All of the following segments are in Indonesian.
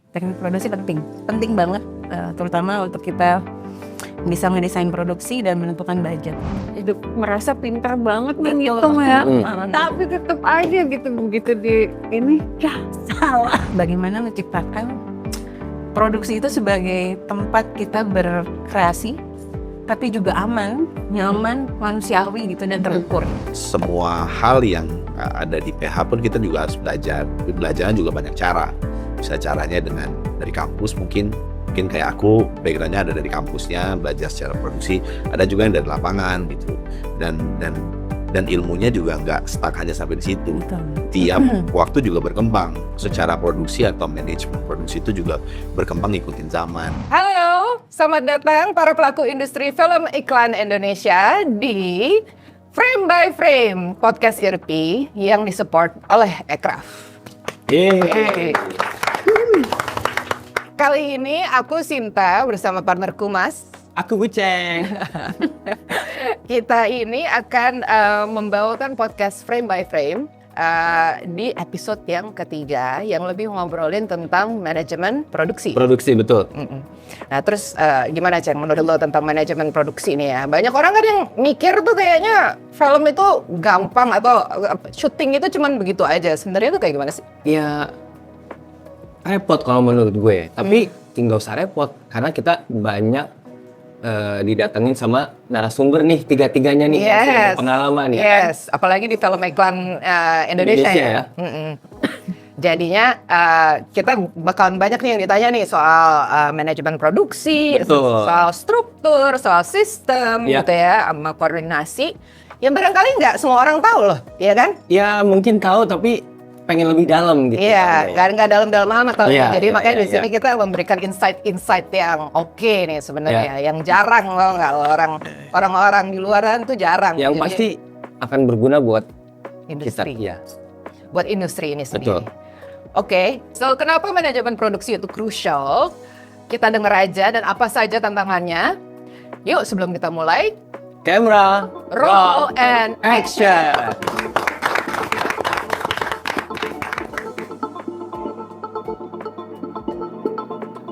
Teknik produksi penting banget, terutama untuk kita bisa ngedesain produksi dan menentukan budget. Hidup merasa pintar banget nih ngitung ya, tapi tetap aja gitu begitu di ini ya salah. Bagaimana menciptakan produksi itu sebagai tempat kita berkreasi, tapi juga aman, nyaman, manusiawi gitu dan terukur. Semua hal yang ada di PH pun kita juga harus belajar. Belajarnya juga banyak cara. Bisa caranya dari kampus mungkin kayak aku backgroundnya ada dari kampusnya, belajar secara produksi, ada juga yang dari lapangan gitu, dan ilmunya juga nggak stuck hanya sampai di situ. Betul. Tiap waktu juga berkembang secara produksi atau manajemen produksi itu juga berkembang ngikutin zaman. Halo, selamat datang para pelaku industri film iklan Indonesia di Frame by Frame, podcast ERP yang disupport oleh Ekraf. Hey. Kali ini aku Sinta bersama partnerku Mas. Aku Buceng. Kita ini akan membawakan podcast Frame by Frame di episode yang ketiga yang lebih ngobrolin tentang manajemen produksi. Produksi, betul. Nah terus gimana Ceng menurut lo tentang manajemen produksi ini ya? Banyak orang kan yang mikir tuh kayaknya film itu gampang atau syuting itu cuman begitu aja. Sebenarnya tuh kayak gimana sih? Ya repot kalau menurut gue, tapi tinggal usah repot karena kita banyak didatengin sama narasumber nih, tiga-tiganya nih, Yes. pengalaman ya. Yes, apalagi di film iklan Indonesia ya. Jadinya kita bakalan banyak nih yang ditanya nih soal manajemen produksi, Betul. soal struktur, soal sistem Ya. gitu ya, sama koordinasi. Yang barangkali nggak semua orang tahu loh, ya kan? Ya mungkin tahu tapi pengen lebih dalam gitu. Iya, nggak dalam-dalam amat kalau Iya, jadi iya, makanya iya, di sini kita memberikan insight yang oke nih sebenarnya, yang jarang loh nggak orang-orang di luaran tuh jarang. Yang Jadi, pasti akan berguna buat industri, kita. Ya. buat industri ini sendiri. Betul. Oke, so kenapa manajemen produksi itu crucial? Kita dengar aja dan apa saja tantangannya. Yuk sebelum kita mulai, Camera, roll and action.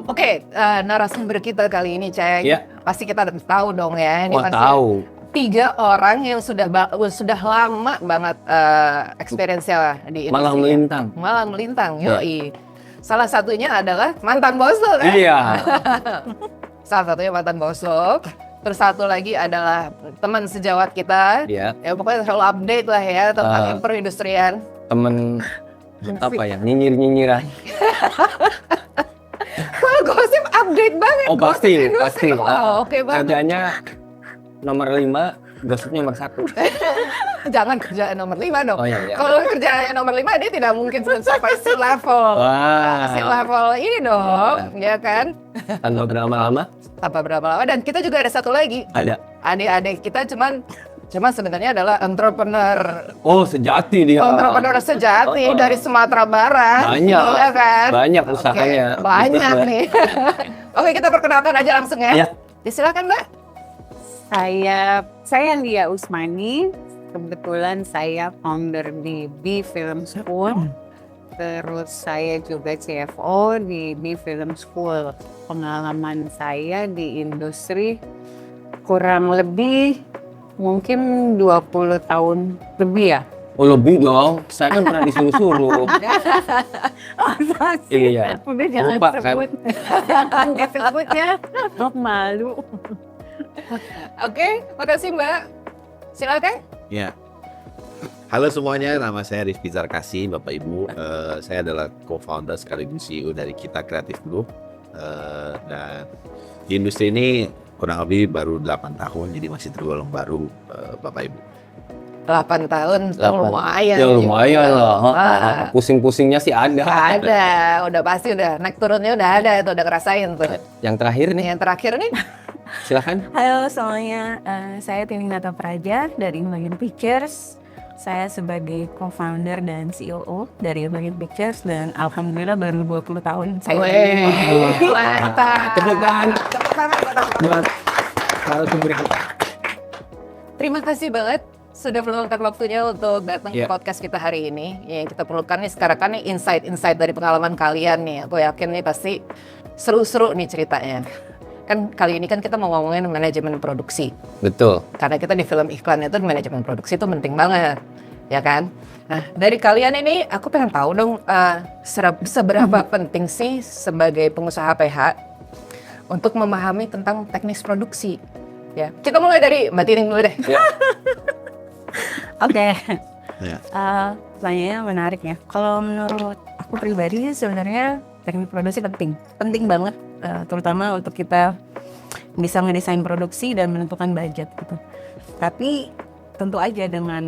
Oke, narasumber kita kali ini, Ceng. Ya. Pasti kita tahu dong ya. Ini Wah, pasti tahu. 3 orang yang sudah lama banget experience-nya di industri. Malah melintang. Yoi. Salah satunya adalah mantan bosok kan? Iya. Salah satunya mantan bosok. Terus satu lagi adalah teman sejawat kita. Iya. Ya pokoknya selalu update lah ya tentang perindustrian. Temen apa ya? Nyinyir-nyinyiran. Wah, gosip update banget. Oh pasti. Gosip. Oh, oke banget. Kerjanya nomor 5, gosipnya nomor 1. Jangan kerjaan nomor 5 dong. Oh, iya. Kalau kerjaan nomor 5 dia tidak mungkin sampai level. Wah. Level ini dong, ya kan? Tanpa berlama-lama Tanpa berapa lama. Dan kita juga ada satu lagi. ada. Adik-adik kita cuman sebenarnya adalah entrepreneur. Oh sejati dia. Entrepreneur sejati dari Sumatera Barat. Banyak. Ya kan? Banyak usahanya. Oke, banyak nih. Oke, kita perkenalkan aja langsung ya. Ya. Silakan, Mbak. Saya Lia Usmani. Kebetulan saya founder di B Film School. Terus saya juga CFO di B Film School. Pengalaman saya di industri kurang lebih mungkin 20 tahun lebih ya. Oh lebih dong. Saya kan pernah disuruh-suruh. Iya. Udah jangan Lupa, kan? sebut. Jangan disebut ya. Malu. Oke, makasih Mbak. Silakan. Ya. Halo semuanya, nama saya Rizky Zarkasi, Bapak Ibu. Saya adalah co-founder sekaligus CEO dari Kita Creative Group. Dan di industri ini kurang lebih baru 8 tahun, jadi masih tergolong baru, Bapak Ibu. 8 tahun, lumayan. Ya lumayan lah. Wah. Pusing-pusingnya sih ada. Ada, udah pasti udah naik turunnya udah ada itu udah ngerasain tuh. Yang terakhir nih, Yang terakhir nih, silakan. Halo semuanya, saya Tini Nata Praja dari Imagine Pictures. Saya sebagai co-founder dan COO dari Imagine Pictures dan alhamdulillah baru 20 tahun saya. mantap. Tepuk tangan. Tepuk tangan buat aku. Buat narasumber kita. Terima kasih banget sudah meluangkan waktunya untuk datang ke Iya. podcast kita hari ini. Yang kita perlukan nih sekarang kan nih insight-insight dari pengalaman kalian nih. Aku yakin nih pasti seru-seru nih ceritanya. Kan kali ini kan kita mau ngomongin manajemen produksi. Betul. Karena kita di film iklan itu manajemen produksi itu penting banget, ya kan? Nah, dari kalian ini aku pengen tahu dong seberapa penting sih sebagai pengusaha PH untuk memahami tentang teknis produksi. Ya, kita mulai dari Mbak Tining dulu deh. Oke. Ya. Pertanyaannya menarik ya. Kalau menurut aku pribadi sih sebenarnya teknik produksi penting banget, terutama untuk kita bisa ngedesain produksi dan menentukan budget gitu. Tapi tentu aja dengan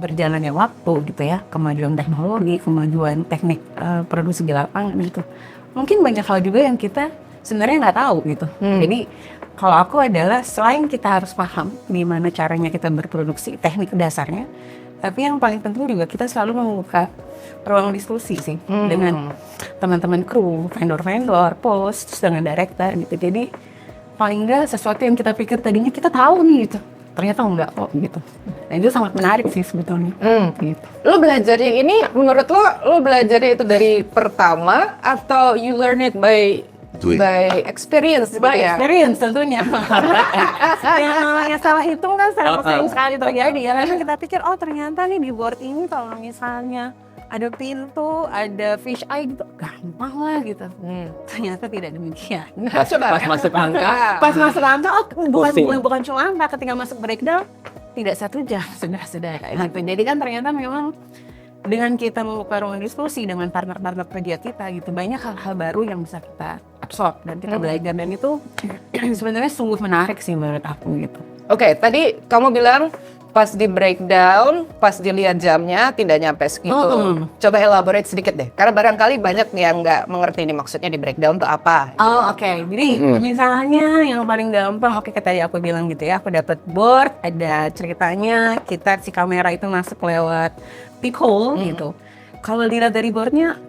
berjalannya waktu gitu ya, kemajuan teknologi, kemajuan teknik produksi di lapangan gitu, mungkin banyak hal juga yang kita sebenarnya nggak tahu gitu. Jadi kalau aku adalah selain kita harus paham gimana caranya kita berproduksi, teknik dasarnya, tapi yang paling penting juga kita selalu membuka ruang diskusi sih dengan teman-teman kru, vendor-vendor, post, terus dengan director gitu. Jadi paling nggak sesuatu yang kita pikir tadinya kita tahu nih gitu, ternyata enggak kok gitu. Nah itu sangat menarik sih sebetulnya. Gitu. Lo belajar yang ini, menurut lo belajarnya itu dari pertama atau you learn it by experience gitu ya? Experience tentunya. Yang namanya salah hitung kan sering sekali terjadi ya. Karena kita pikir oh ternyata nih di board ini kalau misalnya ada pintu, ada fish eye gitu, gampang lah gitu. Ternyata tidak demikian. Pas masuk angka. Pas masuk angka, oh Pusing. bukan cuma angka, ketika masuk breakdown tidak 1 jam sudah gitu. Jadi kan ternyata memang dengan kita membuka ruang diskusi dengan partner-partner kerja kita gitu, banyak hal-hal baru yang bisa kita absorb dan kita belajar, dan itu sebenarnya sungguh menarik sih menurut aku gitu. Oke, tadi kamu bilang pas di breakdown, pas dilihat jamnya tidak nyampe segitu. Coba elaborate sedikit deh, karena barangkali banyak yang nggak mengerti ini maksudnya di breakdown itu apa. Oh oke. Jadi misalnya yang paling gampang, oke kayak tadi aku bilang gitu ya, aku dapat board, ada ceritanya kita si kamera itu masuk lewat peephole gitu. Kalau dilihat dari boardnya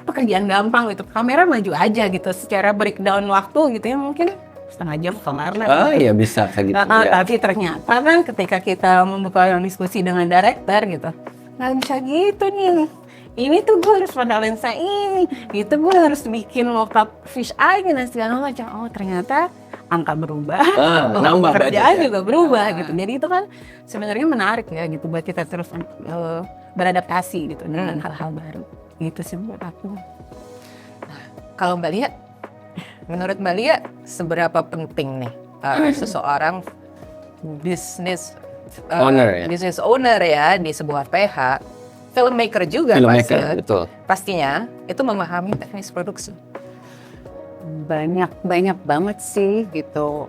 pekerjaan gampang gitu, kamera maju aja gitu, secara breakdown waktu gitu ya mungkin setengah jam kelar lah. Oh iya bisa kayak gitu. Ya. Tapi ternyata kan ketika kita membuka diskusi dengan director gitu, nggak bisa gitu nih. Ini tuh gue harus pada lensa ini, itu gue harus bikin mockup fish eye dan segala macam. Oh ternyata angka berubah, nambah kerjaan budgetnya. juga berubah gitu. Jadi itu kan sebenarnya menarik ya gitu buat kita terus beradaptasi gitu dengan hal-hal baru. Gitu sih menurut aku. Kalau Mbak Lia, menurut Mbak Lia seberapa penting nih seseorang business owner ya di sebuah PH, filmmaker juga Filmmaker, betul. pastinya itu memahami teknis produksi. Banyak banget sih gitu.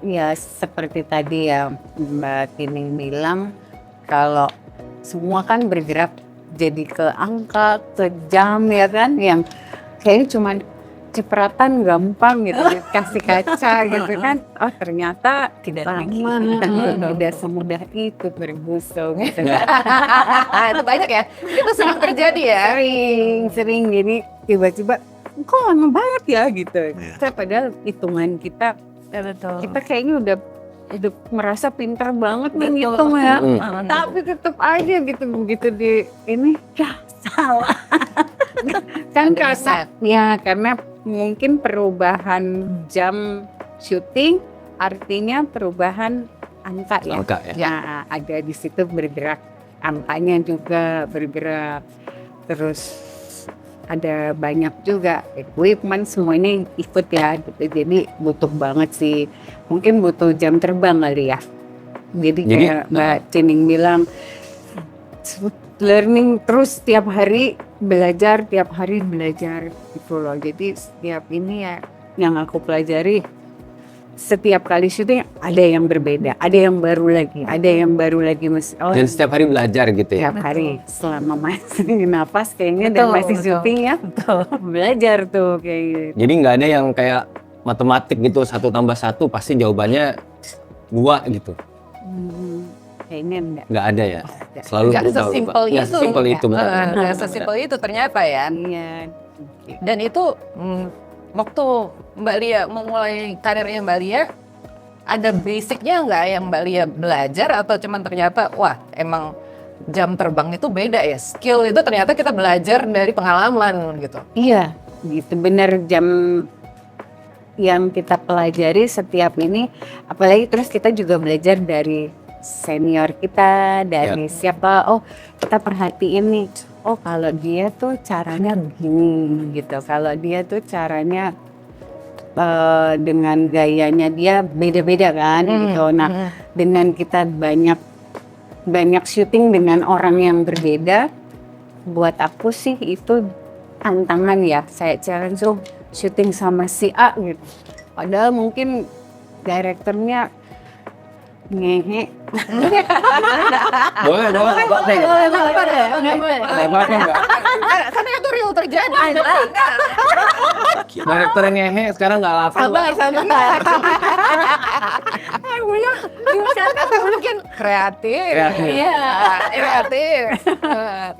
Ya seperti tadi ya Mbak Tining bilang, kalau semua kan bergerak jadi ke angka, ke jam ya kan, yang kayaknya cuma cipratan gampang gitu, dikasih kaca gitu kan. Oh ternyata Tidak tidak semudah itu berbusung gitu. Itu banyak ya, itu sering terjadi ya. Sering jadi tiba-tiba kok lama banget ya gitu. Padahal hitungan kita kayaknya udah merasa pintar banget nih ngitung ya. Tapi tetap aja gitu, begitu di ini ya salah. Kan karena mungkin perubahan jam syuting artinya perubahan angka ya. Angka ya. Ya ada di situ bergerak, angkanya juga bergerak. Terus ada banyak juga equipment, semuanya ikut ya gitu. Jadi butuh banget sih, mungkin butuh jam terbang kali ya. Jadi kayak Mbak Tining bilang, learning terus tiap hari belajar gitu loh. Jadi setiap ini ya yang aku pelajari, setiap kali syuting ada yang berbeda, ada yang baru lagi. Dan setiap hari belajar gitu ya. Setiap hari selama masih nafas kayaknya dan masih syuting ya, belajar tuh kayak gitu. Jadi nggak ada yang kayak matematik gitu 1 tambah 1 pasti jawabannya 2 gitu. Kayaknya Nggak ada ya. Selalu Nggak berubah. sesimpel Nggak itu. sesimpel itu. benar. Nggak sesimpel itu ternyata ya. Iya. Dan itu waktu Mbak Lia memulai karirnya Mbak Lia, ada basicnya nggak yang Mbak Lia belajar atau cuman ternyata wah emang jam terbang itu beda ya, skill itu ternyata kita belajar dari pengalaman gitu. Iya, gitu bener jam yang kita pelajari setiap ini, apalagi terus kita juga belajar dari senior kita, dari siapa, oh kita perhatiin nih, oh kalau dia tuh caranya begini gitu, kalau dia tuh caranya dengan gayanya dia beda-beda kan gitu. Nah dengan kita banyak syuting dengan orang yang berbeda, buat aku sih itu tantangan ya. Saya challenge syuting sama si A gitu. Padahal mungkin direkturnya ngehe. Boleh. Lebarnya enggak. Karena itu real terjadi. Direktur yang ngehe sekarang nggak laku. Mungkin kreatif. Kreatif. Iya, kreatif.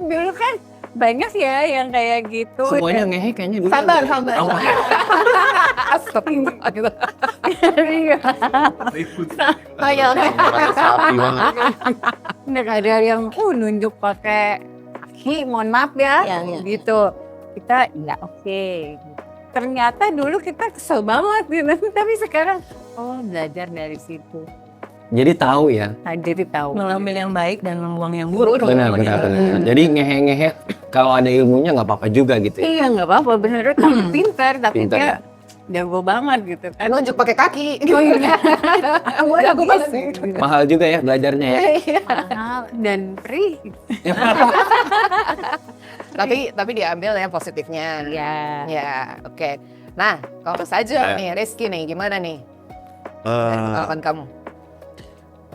Dulu kan banyak ya yang kayak gitu. Semuanya ngehe kayaknya dulu. Sabar. Oh, Astagfirullah gitu. Kayak Sapi banget. nggak ada yang nunjuk pakai kaki, mohon maaf ya, gitu. Kita ya oke. Ternyata dulu kita kesel banget gitu, tapi sekarang belajar dari situ. jadi tahu ya. Nah, jadi tahu. Mengambil yang baik dan membuang yang buruk. Benar. Jadi ngehe kalau ada ilmunya nggak apa-apa juga gitu ya. Iya nggak apa-apa, bener kamu pintar, tapi Pintar, dia jago banget gitu kan. Nunjuk pakai kaki. Jago banget. Mahal juga ya belajarnya ya. Mahal dan free. Tapi diambil yang positifnya. Ya. Ya, oke. Nah, kalau saja nih Rizky nih gimana nih pengalaman kamu?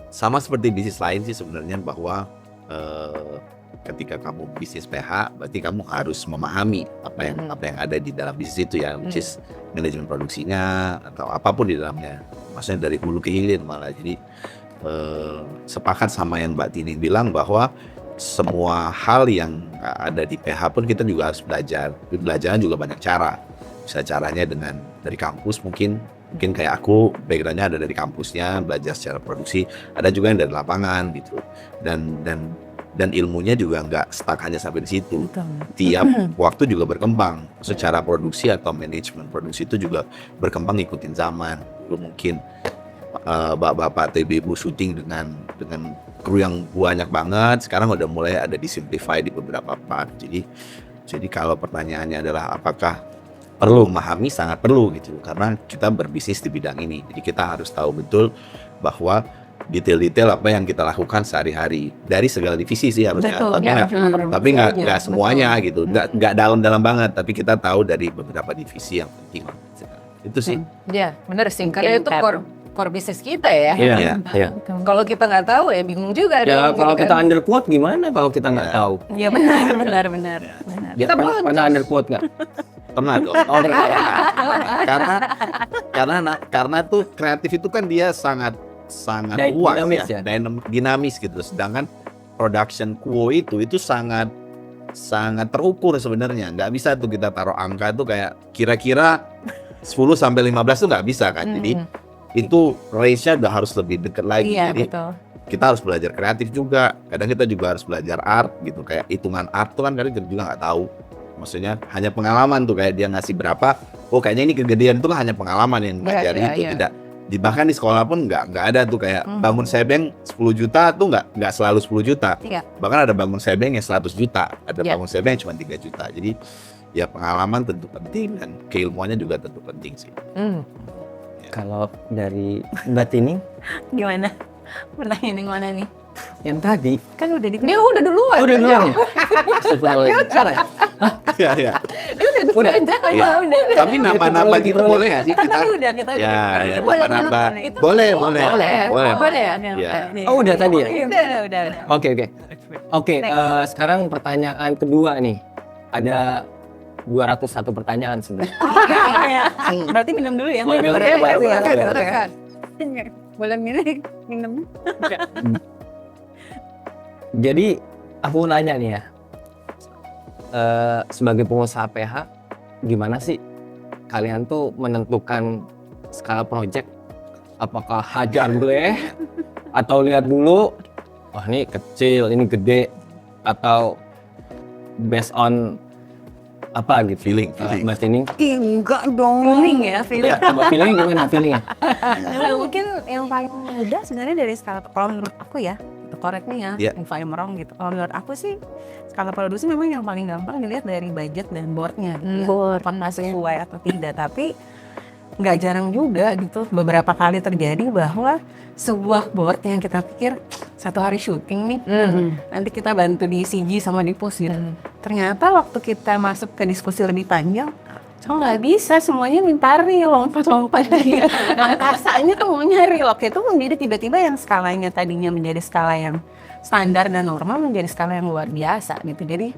Sama seperti bisnis lain sih sebenarnya, bahwa ketika kamu bisnis PH berarti kamu harus memahami apa yang ada di dalam bisnis itu ya, which is manajemen produksinya atau apapun di dalamnya, maksudnya dari hulu ke hilir malah. Jadi sepakat sama yang Mbak Tini bilang bahwa semua hal yang ada di PH pun kita juga harus belajar. Belajarnya juga banyak cara. Bisa caranya dari kampus, mungkin kayak aku backgroundnya ada dari kampusnya, belajar secara produksi, ada juga yang dari lapangan gitu, dan ilmunya juga nggak stuck hanya sampai di situ. Tiap waktu juga berkembang secara produksi atau manajemen produksi itu juga berkembang ngikutin zaman. Dulu mungkin bapak-bapak atau ibu-ibu syuting dengan kru yang banyak banget, sekarang udah mulai ada disimplify di beberapa part. Jadi kalau pertanyaannya adalah apakah perlu memahami, sangat perlu gitu, karena kita berbisnis di bidang ini. Jadi kita harus tahu betul bahwa detail-detail apa yang kita lakukan sehari-hari dari segala divisi sih harusnya. Tapi nggak semuanya gitu, nggak dalam-dalam banget. Tapi kita tahu dari beberapa divisi yang penting. Itu sih. Ya, bener sih. Karena itu core bisnis kita ya. Iya. Kalau kita nggak tahu ya bingung juga. Ya dong, kalau gitu kita kan. underquote gimana kalau kita nggak tahu? Iya benar. Kita pernah underquote nggak? Pernah dong. Karena tuh kreatif itu kan dia sangat luas Dinamis ya, ya? dinamis gitu. Sedangkan production quo itu sangat terukur sebenarnya. Nggak bisa tuh kita taruh angka tuh kayak kira-kira 10 sampai 15 tuh nggak bisa kan. Jadi itu range-nya udah harus lebih dekat lagi. Iya, Jadi betul. kita harus belajar kreatif juga. Kadang kita juga harus belajar art gitu. Kayak hitungan art tuh kan kadang kita juga nggak tahu. Maksudnya hanya pengalaman tuh, kayak dia ngasih berapa, oh kayaknya ini kegedean, itu kan hanya pengalaman yang ngajari itu. Tidak, bahkan di sekolah pun nggak ada tuh kayak bangun sebeng 10 juta tuh nggak selalu 10 juta. Iya. Bahkan ada bangun sebeng yang 100 juta, ada bangun sebeng yang cuma 3 juta. Jadi ya pengalaman tentu penting dan keilmuannya juga tentu penting sih. Kalau dari Mbak Tini Gimana? Pertanyaan yang mana nih? yang tadi, Kan udah di Dia udah duluan. udah duluan ya? Astagfirullahaladzim. Iya, iya. Udah. Udah. Tapi nama-nama gitu boleh nggak sih kita? Udah kita Ya, Boleh, nama-nama. itu. Boleh. Boleh ya? Iya. Oh udah tadi ya? Udah. Oke, sekarang pertanyaan kedua nih. Ada 201 pertanyaan sebenarnya. Berarti minum dulu ya. Boleh minum? Jadi aku nanya nih ya, sebagai pengusaha PH, gimana sih kalian tuh menentukan skala project apakah hajar bleh atau lihat dulu, wah ini kecil, ini gede, atau based on apa gitu? Feeling. Mbak Tini? Enggak dong. Feeling ya, feeling. Coba feeling gimana feelingnya? Nah, mungkin yang paling mudah sebenarnya dari skala, kalau menurut aku ya, itu correct nih ya, Iya. if I'm wrong gitu. Kalau menurut aku sih skala produksi memang yang paling gampang dilihat dari budget dan boardnya, gitu ya. Board. Apakah sesuai atau tidak. Tapi nggak jarang juga gitu, beberapa kali terjadi bahwa sebuah board yang kita pikir satu hari syuting nih, nanti kita bantu di CG sama di post gitu. Ternyata waktu kita masuk ke diskusi lebih panjang, nggak bisa semuanya minta real, lompat-lompat dia. Nah, rasanya tuh maunya real. Oke, itu menjadi tiba-tiba yang skalanya tadinya menjadi skala yang standar dan normal menjadi skala yang luar biasa gitu. Jadi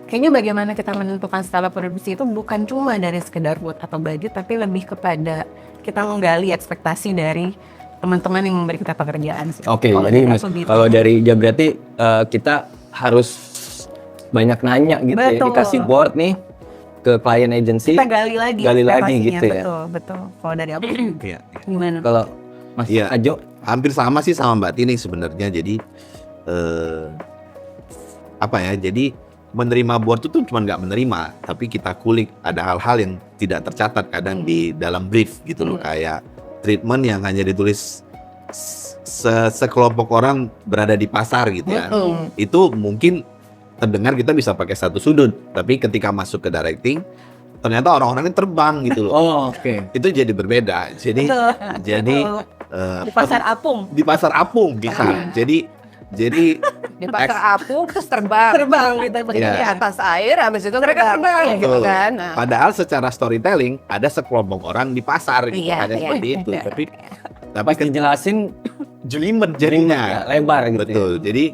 kayaknya bagaimana kita menentukan skala produksi itu bukan cuma dari sekedar buat atau budget, tapi lebih kepada kita menggali ekspektasi dari teman-teman yang memberi kita pekerjaan sih. Oke, Kalau jadi dari Mas, aku gitu. kalau dari Jabrati kita harus banyak nanya gitu ya, Betul. dikasih board nih ke klien agency. Kita gali lagi ekspektasinya, gitu ya. betul. Betul. Kalau dari aku Iya. gimana? Kalau Mas Iya. Ajo, Hampir sama sih sama Mbak Tini sebenarnya. Jadi apa ya? Jadi menerima board itu cuma nggak menerima, tapi kita kulik ada hal-hal yang tidak tercatat kadang di dalam brief gitu loh, kayak treatment yang hanya ditulis sekelompok orang berada di pasar gitu ya. Itu mungkin terdengar kita bisa pakai satu sudut, tapi ketika masuk ke directing ternyata orang-orangnya terbang gitu loh. oh oke. Itu jadi berbeda. Jadi Betul. jadi Di pasar apung. di pasar apung bisa. Jadi Di pasar apung terus terbang. Terbang gitu. Iya. Di atas air, habis itu mereka terbang gitu Betul. kan. Nah. Padahal secara storytelling ada sekelompok orang di pasar gitu, Iya, hanya iya. seperti itu. Iya. Tapi Pas dijelasin jelimet ya, jadinya. lebar gitu. Betul. Jadi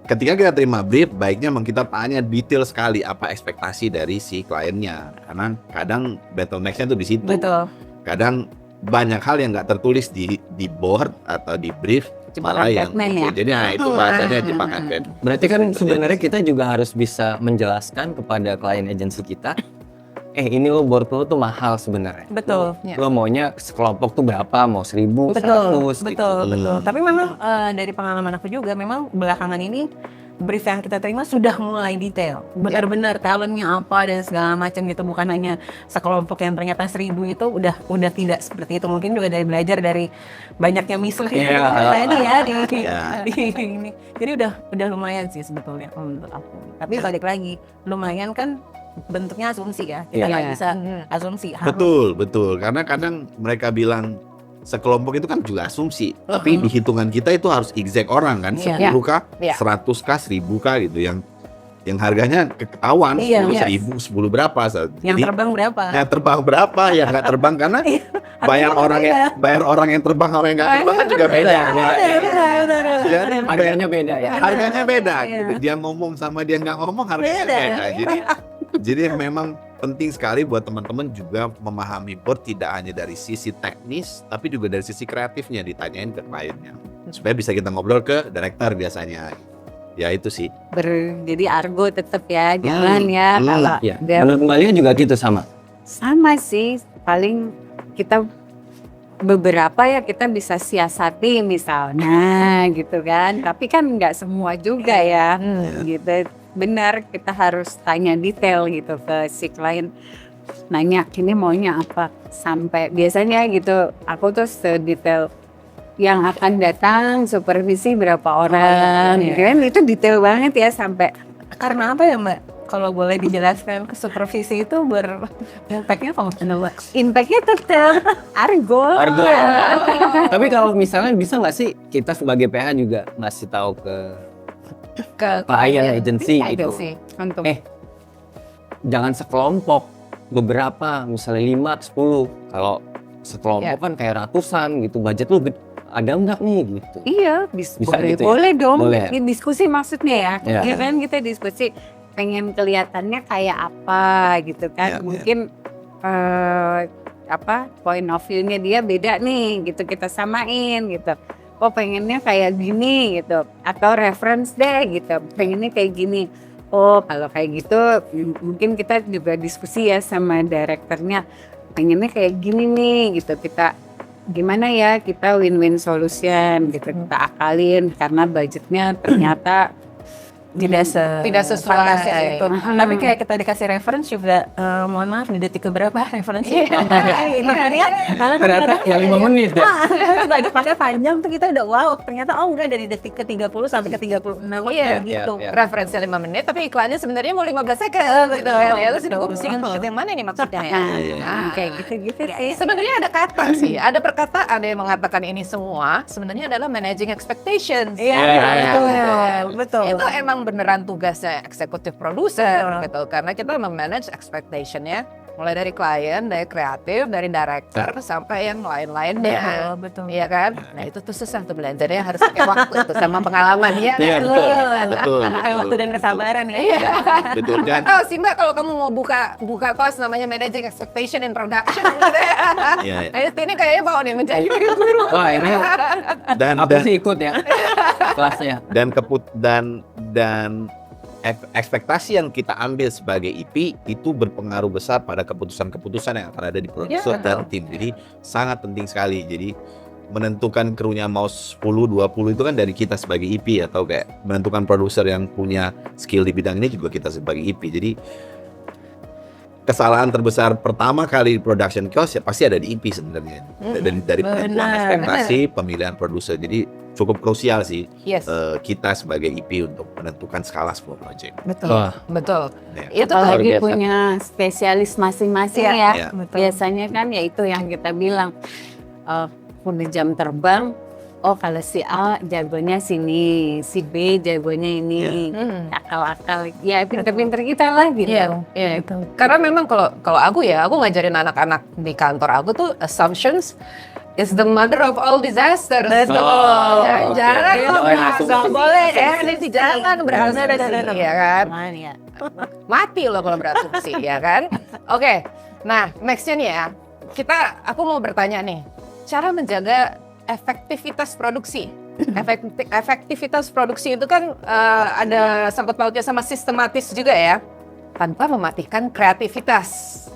ketika kita terima brief, baiknya memang kita tanya detail sekali apa ekspektasi dari si kliennya. Karena kadang bottleneck-nya tuh di situ. Betul. Kadang banyak hal yang nggak tertulis di board atau di brief, malah yang Batman ya? jadi nah, itu bahasanya jebakan Batman. Berarti kan sebenarnya kita juga harus bisa menjelaskan kepada klien agensi kita, ini lo board lo tuh mahal sebenarnya. Betul. Lo maunya sekelompok tuh berapa? Mau 1.000, 100 Betul, gitu. betul. Tapi memang dari pengalaman aku juga, memang belakangan ini brief yang kita terima sudah mulai detail, benar-benar talentnya apa dan segala macam gitu, bukan hanya sekelompok yang ternyata 1.000 itu udah tidak seperti itu. Mungkin juga dari belajar dari banyaknya misal Iya. tadi ya Iya. di ini. Jadi udah lumayan sih sebetulnya kalau menurut aku. Tapi balik lagi, lumayan kan bentuknya asumsi ya, kita nggak Iya. bisa asumsi harus. Betul. Karena kadang mereka bilang sekelompok itu kan juga asumsi, tapi di hitungan kita itu harus exact orang kan, Iya. 10K, Iya. 100K, 1000K gitu, yang harganya ketahuan, Iya, 10.000, 10 berapa. Yang Jadi, terbang berapa? yang terbang berapa, yang nggak terbang karena bayar orang yang terbang, orang yang nggak terbang kan juga beda. Jadi Harganya beda ya. harganya beda. Iya. Gitu. Dia ngomong sama dia nggak ngomong harganya Beda. beda. Jadi memang penting sekali buat teman-teman juga memahami board tidak hanya dari sisi teknis, tapi juga dari sisi kreatifnya, ditanyain ke kliennya supaya bisa kita ngobrol ke director biasanya. Ya itu sih. Jadi argo tetap ya, jangan ya. Hmm. Kalau Ya. dia Menurut Mbak Lia juga gitu sama. sama sih, paling kita beberapa ya kita bisa siasati misalnya gitu kan, tapi kan nggak semua juga ya gitu. Benar, kita harus tanya detail gitu ke si klien, nanya ini maunya apa, sampai biasanya gitu aku tuh sedetail yang akan datang, supervisi berapa orang, iya. gitu kan, itu detail banget ya sampai Karena apa ya Mbak? Kalau boleh dijelaskan, ke supervisi itu berimpaknya apa Mbak? impactnya tetap argo. Argo. Tapi kalau misalnya bisa nggak sih kita sebagai PH juga ngasih tahu ke klien agency gitu. Agency, untuk Jangan sekelompok, beberapa misalnya 5, 10. Kalau sekelompok kan kayak ratusan gitu, budget lu ada nggak nih gitu. Iya, Bisa boleh, gitu ya? boleh dong. Boleh. Ini diskusi maksudnya ya. Iya. Ya kan kita diskusi pengen kelihatannya kayak apa gitu kan. Iya, Mungkin point of view-nya dia beda nih gitu, kita samain gitu. Oh pengennya kayak gini gitu, atau reference deh gitu, pengennya kayak gini. Oh kalau kayak gitu mungkin kita juga diskusi ya sama direkturnya, pengennya kayak gini nih gitu, kita gimana ya kita win-win solution gitu, kita akalin karena budgetnya ternyata tidak sesuai. fantastis itu. Mhm. Tapi kayak kita dikasih reference juga, mohon maaf di detik keberapa referensi? Ternyata ya 5 menit ya. Udah depannya panjang tuh kita udah wow, ternyata enggak dari detik ke 30 sampai ke 36 Iya, gitu. iya. Referensi 5 menit, tapi iklannya sebenarnya mau 15 second gitu. Ya, terus udah pusing yang mana ini maksudnya ya? Kayak gitu-gitu sih. Sebenarnya ada kata sih, ada perkataan yang mengatakan ini semua sebenarnya adalah managing expectations. Iya, betul. Itu emang beneran tugasnya eksekutif produser gitu, karena kita memanage expectation-nya mulai dari klien, dari kreatif, dari director sampai yang lain-lainnya. Betul. Iya kan? Nah itu tuh susah tuh belajarnya, harus pakai waktu tuh sama pengalaman ya. Iya, betul. Pakai waktu dan kesabaran ya. Iya. Betul kan? Oh sih Mbak, kalau kamu mau buka kelas namanya Managing Expectation in Production gitu ya. Iya, iya. Nah, ini kayaknya mau nih menjadi Wah, ini Dan aku sih ikut ya kelasnya. dan ekspektasi yang kita ambil sebagai IP itu berpengaruh besar pada keputusan-keputusan yang akan ada di produser dan tim. Jadi sangat penting sekali. Jadi menentukan krunya mau 10, 20 itu kan dari kita sebagai IP, atau kayak menentukan produser yang punya skill di bidang ini juga kita sebagai IP. Jadi kesalahan terbesar pertama kali di production cost ya pasti ada di IP sebenarnya. Dari penentuan ekspektasi, pemilihan produser. Jadi cukup krusial sih Yes, kita sebagai IP untuk menentukan skala sebuah project. Betul. Wah, betul. Ya. Itu tuh apalagi luar biasa. punya spesialis masing-masing Iya, ya. iya. Betul. Biasanya kan ya itu yang kita bilang punya jam terbang. Oh kalau si A jagonya sini, si B jagonya ini, akal-akal. Ya pinter-pinter kita lah gitu. Iya, iya. Karena memang kalau aku ngajarin anak-anak di kantor aku tuh assumptions is the mother of all disasters. Betul. Ya, jangan Oke. lo Oh, yang langsung. nggak boleh ini jangan berasumsi, ya kan? Makanya. Mati lo kalau berasumsi, ya kan? Oke, nah nextnya nih ya, aku mau bertanya nih, cara menjaga efektivitas produksi. Efektivitas produksi itu kan ada sangkut pautnya sama sistematis juga ya, tanpa mematikan kreativitas.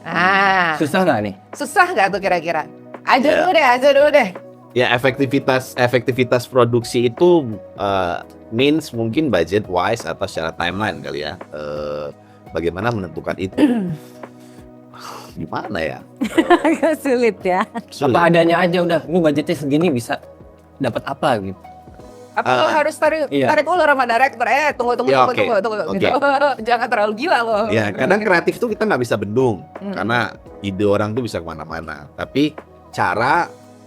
Nah, susah nggak nih? susah nggak tuh kira-kira? Aja dulu deh. Ya efektivitas produksi itu means mungkin budget wise atau secara timeline kali ya. Bagaimana menentukan itu? Gimana ya? Agak sulit ya. Sulit. Apa adanya aja udah. Ini budgetnya segini bisa dapat apa gitu. Apa lo harus tarik ulur sama director? Tunggu Ya, oke. gitu. Jangan terlalu gila lo. Ya kadang kreatif tuh kita nggak bisa bendung karena ide orang tuh bisa kemana-mana. Tapi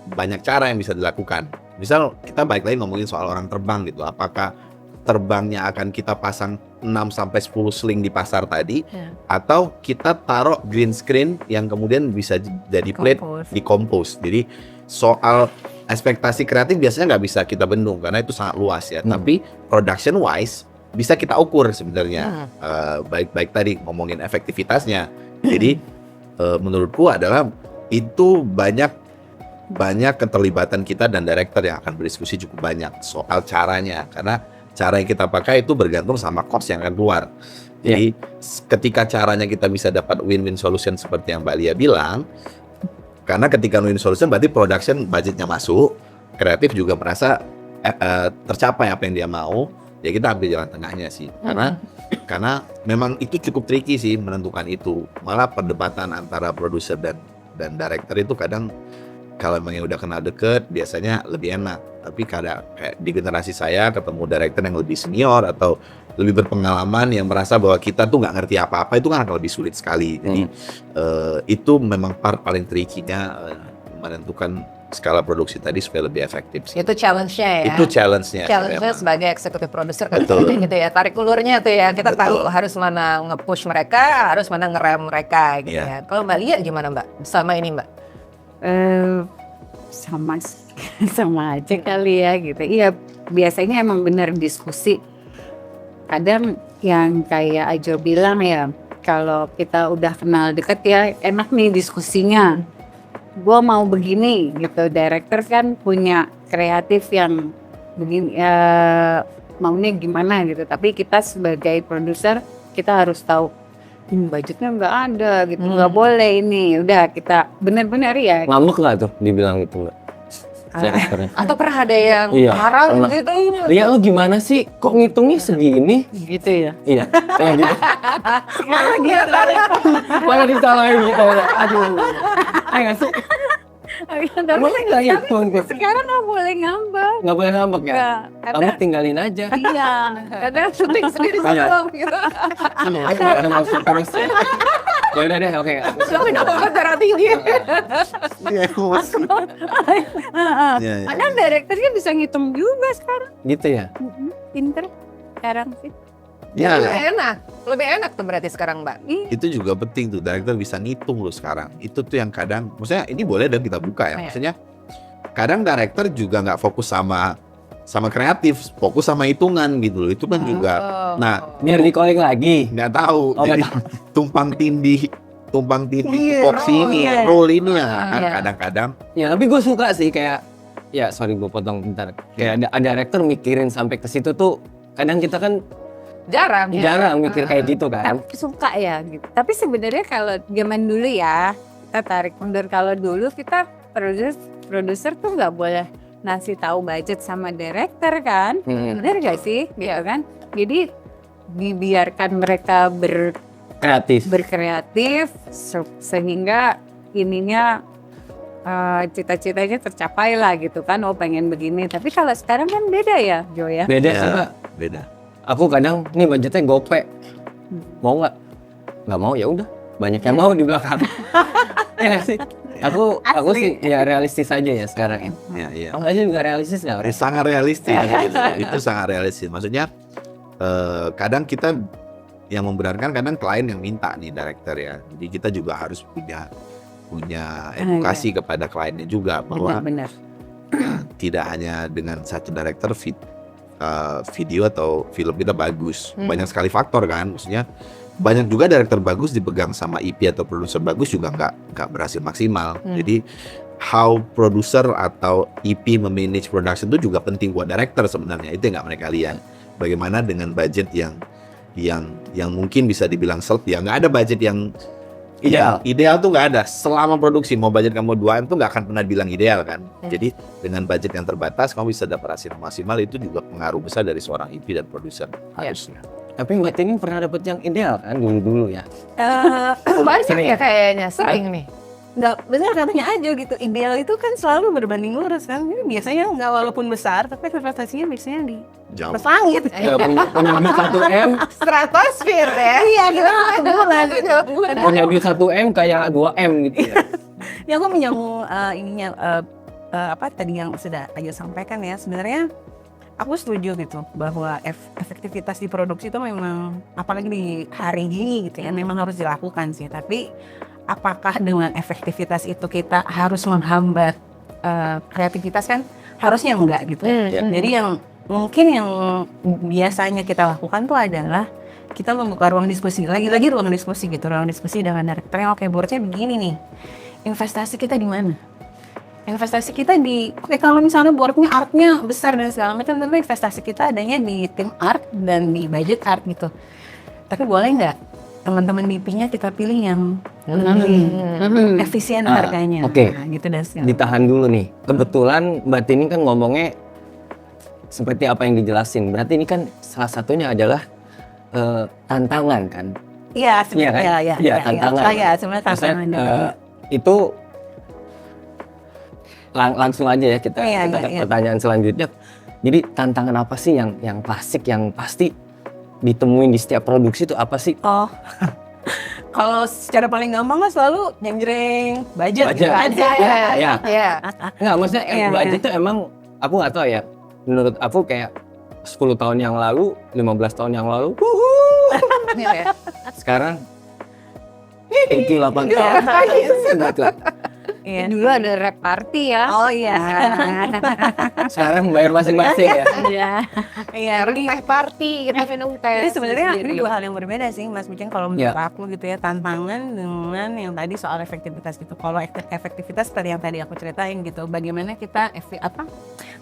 banyak cara yang bisa dilakukan. Misal kita balik lagi ngomongin soal orang terbang gitu. Apakah terbangnya akan kita pasang 6-10 sling di pasar tadi, atau kita taruh green screen yang kemudian bisa jadi plate di compose. Jadi soal ekspektasi kreatif biasanya nggak bisa kita bendung karena itu sangat luas ya. Tapi production wise bisa kita ukur sebenarnya. Baik tadi ngomongin efektivitasnya. Jadi menurutku adalah itu banyak keterlibatan kita dan director yang akan berdiskusi cukup banyak soal caranya, karena cara yang kita pakai itu bergantung sama cost yang akan keluar. Jadi ketika caranya kita bisa dapat win-win solution seperti yang Mbak Lia bilang, karena ketika win solution berarti production budgetnya masuk, kreatif juga merasa tercapai apa yang dia mau, ya kita ambil jalan tengahnya sih. Karena memang itu cukup tricky sih menentukan itu. Malah perdebatan antara produser dan director itu kadang kalau memang yang udah kenal deket biasanya lebih enak. Tapi kadang kayak di generasi saya ketemu director yang lebih senior atau lebih berpengalaman yang merasa bahwa kita tuh nggak ngerti apa-apa, itu kan akan lebih sulit sekali. Jadi itu memang part paling tricky-nya menentukan skala produksi tadi supaya lebih efektif sih. Itu challenge-nya ya. Itu challenge-nya. Challenge-nya sebagai eksekutif produser kan Betul. gitu ya, tarik ulurnya tuh ya, kita tahu harus mana nge-push mereka, harus mana ngerem mereka gitu ya. Kalau Mbak Lia gimana Mbak sama ini Mbak? Sama aja kali ya gitu. Iya biasanya emang benar diskusi. Kadang yang kayak Ajo bilang ya, kalau kita udah kenal deket ya enak nih diskusinya. Gua mau begini gitu. Director kan punya kreatif yang begini, maunya gimana gitu. Tapi kita sebagai produser kita harus tahu budgetnya nggak ada gitu, nggak boleh ini. Udah kita benar-benar ya. Ngambek nggak tuh dibilang gitu nggak? Direkturnya. Atau pernah ada yang Iya, marah pernah. gitu? Lia lu gimana sih? Kok ngitungnya segini? Gitu ya. Iya, kayak gitu. Sekarang dia tarik. Malah disalahin gitu. Aduh. Ayo nggak sih? Boleh nggak ya? Sekarang nggak boleh ngambek. Nggak boleh ngambek ya? Nggak, Kamu tinggalin aja. Iya. Kadang syuting sendiri Iya. sama gitu. Ayo, ada maksud terus. Ya udah deh, oke. Tapi kenapa darah tinggi? Iya, iya. Kadang direkturnya bisa ngitung juga sekarang. Gitu ya? Pinter sekarang sih. Ya, Lebih enak tuh berarti sekarang Mbak. itu juga penting tuh, director bisa ngitung loh sekarang. Itu tuh yang kadang, maksudnya ini boleh dan kita buka ya. Iya. Maksudnya kadang director juga nggak fokus sama kreatif, fokus sama hitungan gitu loh. Itu kan juga, nah Biar di-calling lagi. nggak tahu. Oh, Jadi nggak tumpang tindih Iya, tupoksi ini, iya. role ini ya. Kan Iya. kadang-kadang Ya, tapi gue suka sih kayak, ya sorry gue potong bentar. Kayak ada director mikirin sampai ke situ tuh, kadang kita kan Jarang. jarang mikir kayak gitu kan. Tapi suka ya gitu. Tapi sebenarnya kalau zaman dulu ya, kita tarik mundur, kalau dulu kita produser tuh nggak boleh ngasih tahu budget sama director kan. Bener gak sih? Gitu kan. Jadi dibiarkan mereka Kreatif. berkreatif sehingga ininya cita-citanya tercapai lah gitu kan. Oh pengen begini. Tapi kalau sekarang kan beda ya Jo ya. Beda ya, sih, Pak. beda. Aku kadang nih budgetnya gope. Mau nggak? Nggak mau ya udah. Banyak yang mau di belakang. Ya nggak sih. Aku sih ya realistis aja ya sekarang. Ya, iya. Kamu aja juga realistis nggak? Sangat realistis gitu. Itu sangat realistis. Maksudnya kadang kita yang membenarkan, kadang klien yang minta nih director ya. Jadi kita juga harus punya edukasi kepada kliennya juga bahwa Benar-benar. tidak hanya dengan satu director video atau film kita bagus. Banyak sekali faktor kan. Maksudnya banyak juga director bagus dipegang sama EP atau produser bagus juga nggak berhasil maksimal. Jadi how producer atau EP memanage production itu juga penting buat director sebenarnya. Itu yang nggak mereka lihat. Bagaimana dengan budget yang mungkin bisa dibilang ya nggak ada budget yang ideal tuh nggak ada. Selama produksi mau budget kamu 2M tuh nggak akan pernah bilang ideal kan. Jadi dengan budget yang terbatas kamu bisa dapat hasil maksimal, itu juga pengaruh besar dari seorang EP dan produser harusnya. Tapi Mbak Tini pernah dapet yang ideal kan dulu ya? Banyak ya kayaknya, sering nih. Nggak, bener katanya aja gitu. Ideal itu kan selalu berbanding lurus kan. Jadi biasanya nggak walaupun besar, tapi investasinya biasanya di Jauh. atas langit. Punya duit 1M, Stratosfer ya. Iya, kita bulan. punya duit 1M kayak 2M gitu ya. Ya aku menyambung apa tadi yang sudah Ayu sampaikan ya. Sebenarnya aku setuju gitu bahwa efektivitas di produksi itu memang, apalagi di hari ini gitu ya, memang harus dilakukan sih. Tapi apakah dengan efektivitas itu kita harus menghambat kreativitas, kan harusnya enggak gitu. Jadi yang mungkin yang biasanya kita lakukan tuh adalah kita membuka ruang diskusi, lagi-lagi ruang diskusi gitu, ruang diskusi dengan director yang oke, boardnya begini nih, investasi kita di mana? Investasi kita di, oke kalau misalnya boardnya artnya besar dan segala macam, tentu investasi kita adanya di tim art dan di budget art gitu. Tapi boleh nggak teman-teman DP-nya kita pilih yang lebih efisien harganya? Oke. Nah, gitu dan segala. Ditahan dulu nih. Kebetulan Mbak Tini kan ngomongnya seperti apa yang dijelasin. Berarti ini kan salah satunya adalah tantangan kan? Iya, Iya kan? Iya, tantangan. Iya, sebenarnya tantangan. Maksudnya, itu langsung aja ya kita Iya, ke iya. pertanyaan selanjutnya. Jadi tantangan apa sih yang klasik, yang pasti ditemuin di setiap produksi itu apa sih? Oh, kalau secara paling gampang kan selalu jeng-jeng budget gitu aja. Ya. Iya. Nggak, maksudnya Iya, budget itu emang aku nggak tahu ya. Menurut aku kayak 10 tahun yang lalu, 15 tahun yang lalu, Iya. sekarang 8 tahun. Iya. Dulu ada rap party ya. Oh iya. Sekarang bayar masing-masing ya. Iya. Iya. Teh party, kita minum teh. Jadi sebenarnya sendiri. ini dua hal yang berbeda sih, Mas Bikin. Kalau Iya. menurut aku gitu ya, tantangan dengan yang tadi soal efektivitas gitu. Kalau efektivitas seperti yang tadi aku ceritain gitu, bagaimana kita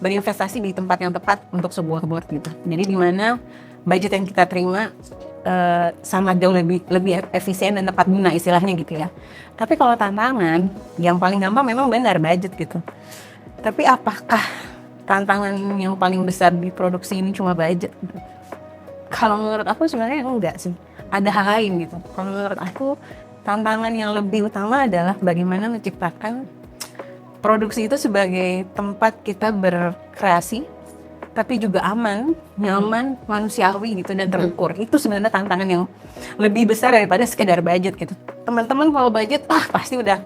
berinvestasi di tempat yang tepat untuk sebuah board gitu. Jadi di mana budget yang kita terima sangat jauh lebih efisien dan tepat guna istilahnya gitu ya. Tapi kalau tantangan yang paling gampang memang benar budget gitu. Tapi apakah tantangan yang paling besar di produksi ini cuma budget? Kalau menurut aku sebenarnya enggak sih. Ada hal lain gitu. Kalau menurut aku tantangan yang lebih utama adalah bagaimana menciptakan produksi itu sebagai tempat kita berkreasi, tapi juga aman, nyaman, manusiawi gitu dan terukur. Itu sebenarnya tantangan yang lebih besar daripada sekedar budget gitu. Teman-teman kalau budget, pasti udah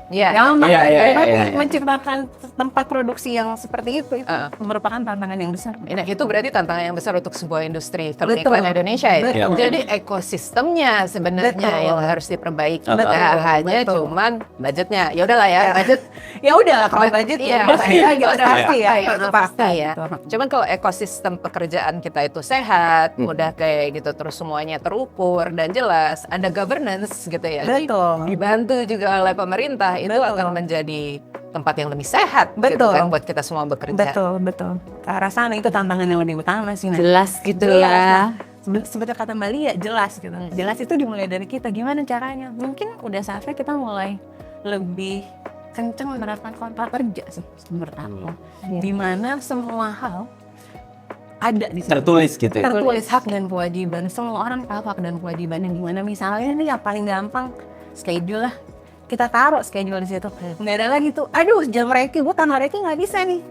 Iya. nyaman. Iya. Menciptakan tempat produksi yang seperti itu merupakan tantangan yang besar. Nah, itu berarti tantangan yang besar untuk sebuah industri film Betul. iklan Indonesia ya. Betul. Jadi ekosistemnya sebenarnya Betul. yang harus diperbaiki. Betul. Nah, hanya Betul. cuman budgetnya. Ya udahlah ya, budget Ya udah kalau budget Iya, pasti ya. itu pasti ya. Cuman kalau ekosistem pekerjaan kita itu sehat, udah kayak gitu terus semuanya terukur dan jelas, ada governance gitu ya. Jadi Betul. dibantu juga oleh pemerintah, itu akan menjadi tempat yang lebih sehat gitu Betul. kan buat kita semua bekerja. Betul. Ke arah sana itu tantangan yang lebih utama sih. Nah. Jelas gitu Jelas. ya. Seperti kata Mbak Lia, jelas gitu. Jelas itu dimulai dari kita. Gimana caranya? Mungkin udah saatnya kita mulai lebih kenceng menerapkan kontrak kerja sih menurut aku. Dimana semua hal ada di situ. Tertulis gitu ya. Tertulis hak dan kewajiban. Semua orang tahu hak dan kewajiban yang gimana. Misalnya nih yang paling gampang schedule lah. Kita taruh schedule di situ. Nggak ada lagi tuh. Aduh jam reki, gue tanpa reki nggak bisa nih.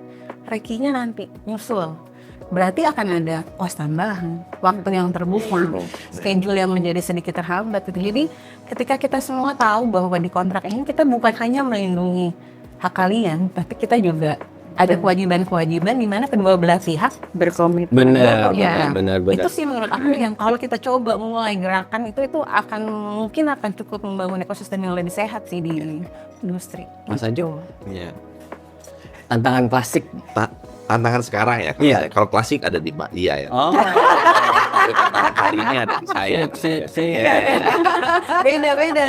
Rekinya nanti nyusul. Berarti akan ada kos tambahan, waktu yang terbuka, schedule yang menjadi sedikit terhambat. Jadi ketika kita semua tahu bahwa di kontrak ini kita bukan hanya melindungi hak kalian, tapi kita juga ada kewajiban-kewajiban di mana kedua belah pihak berkomitmen. Benar, Ya. benar. Itu sih menurut aku yang kalau kita coba mulai gerakan itu akan mungkin akan cukup membangun ekosistem yang lebih sehat sih di industri. Mas Ajo, Iya. tantangan klasik. Tantangan sekarang ya. Iya. Kalau klasik ada di Mbak Lia ya. Oh, Tantangan hari ini ada di saya. Beda-beda.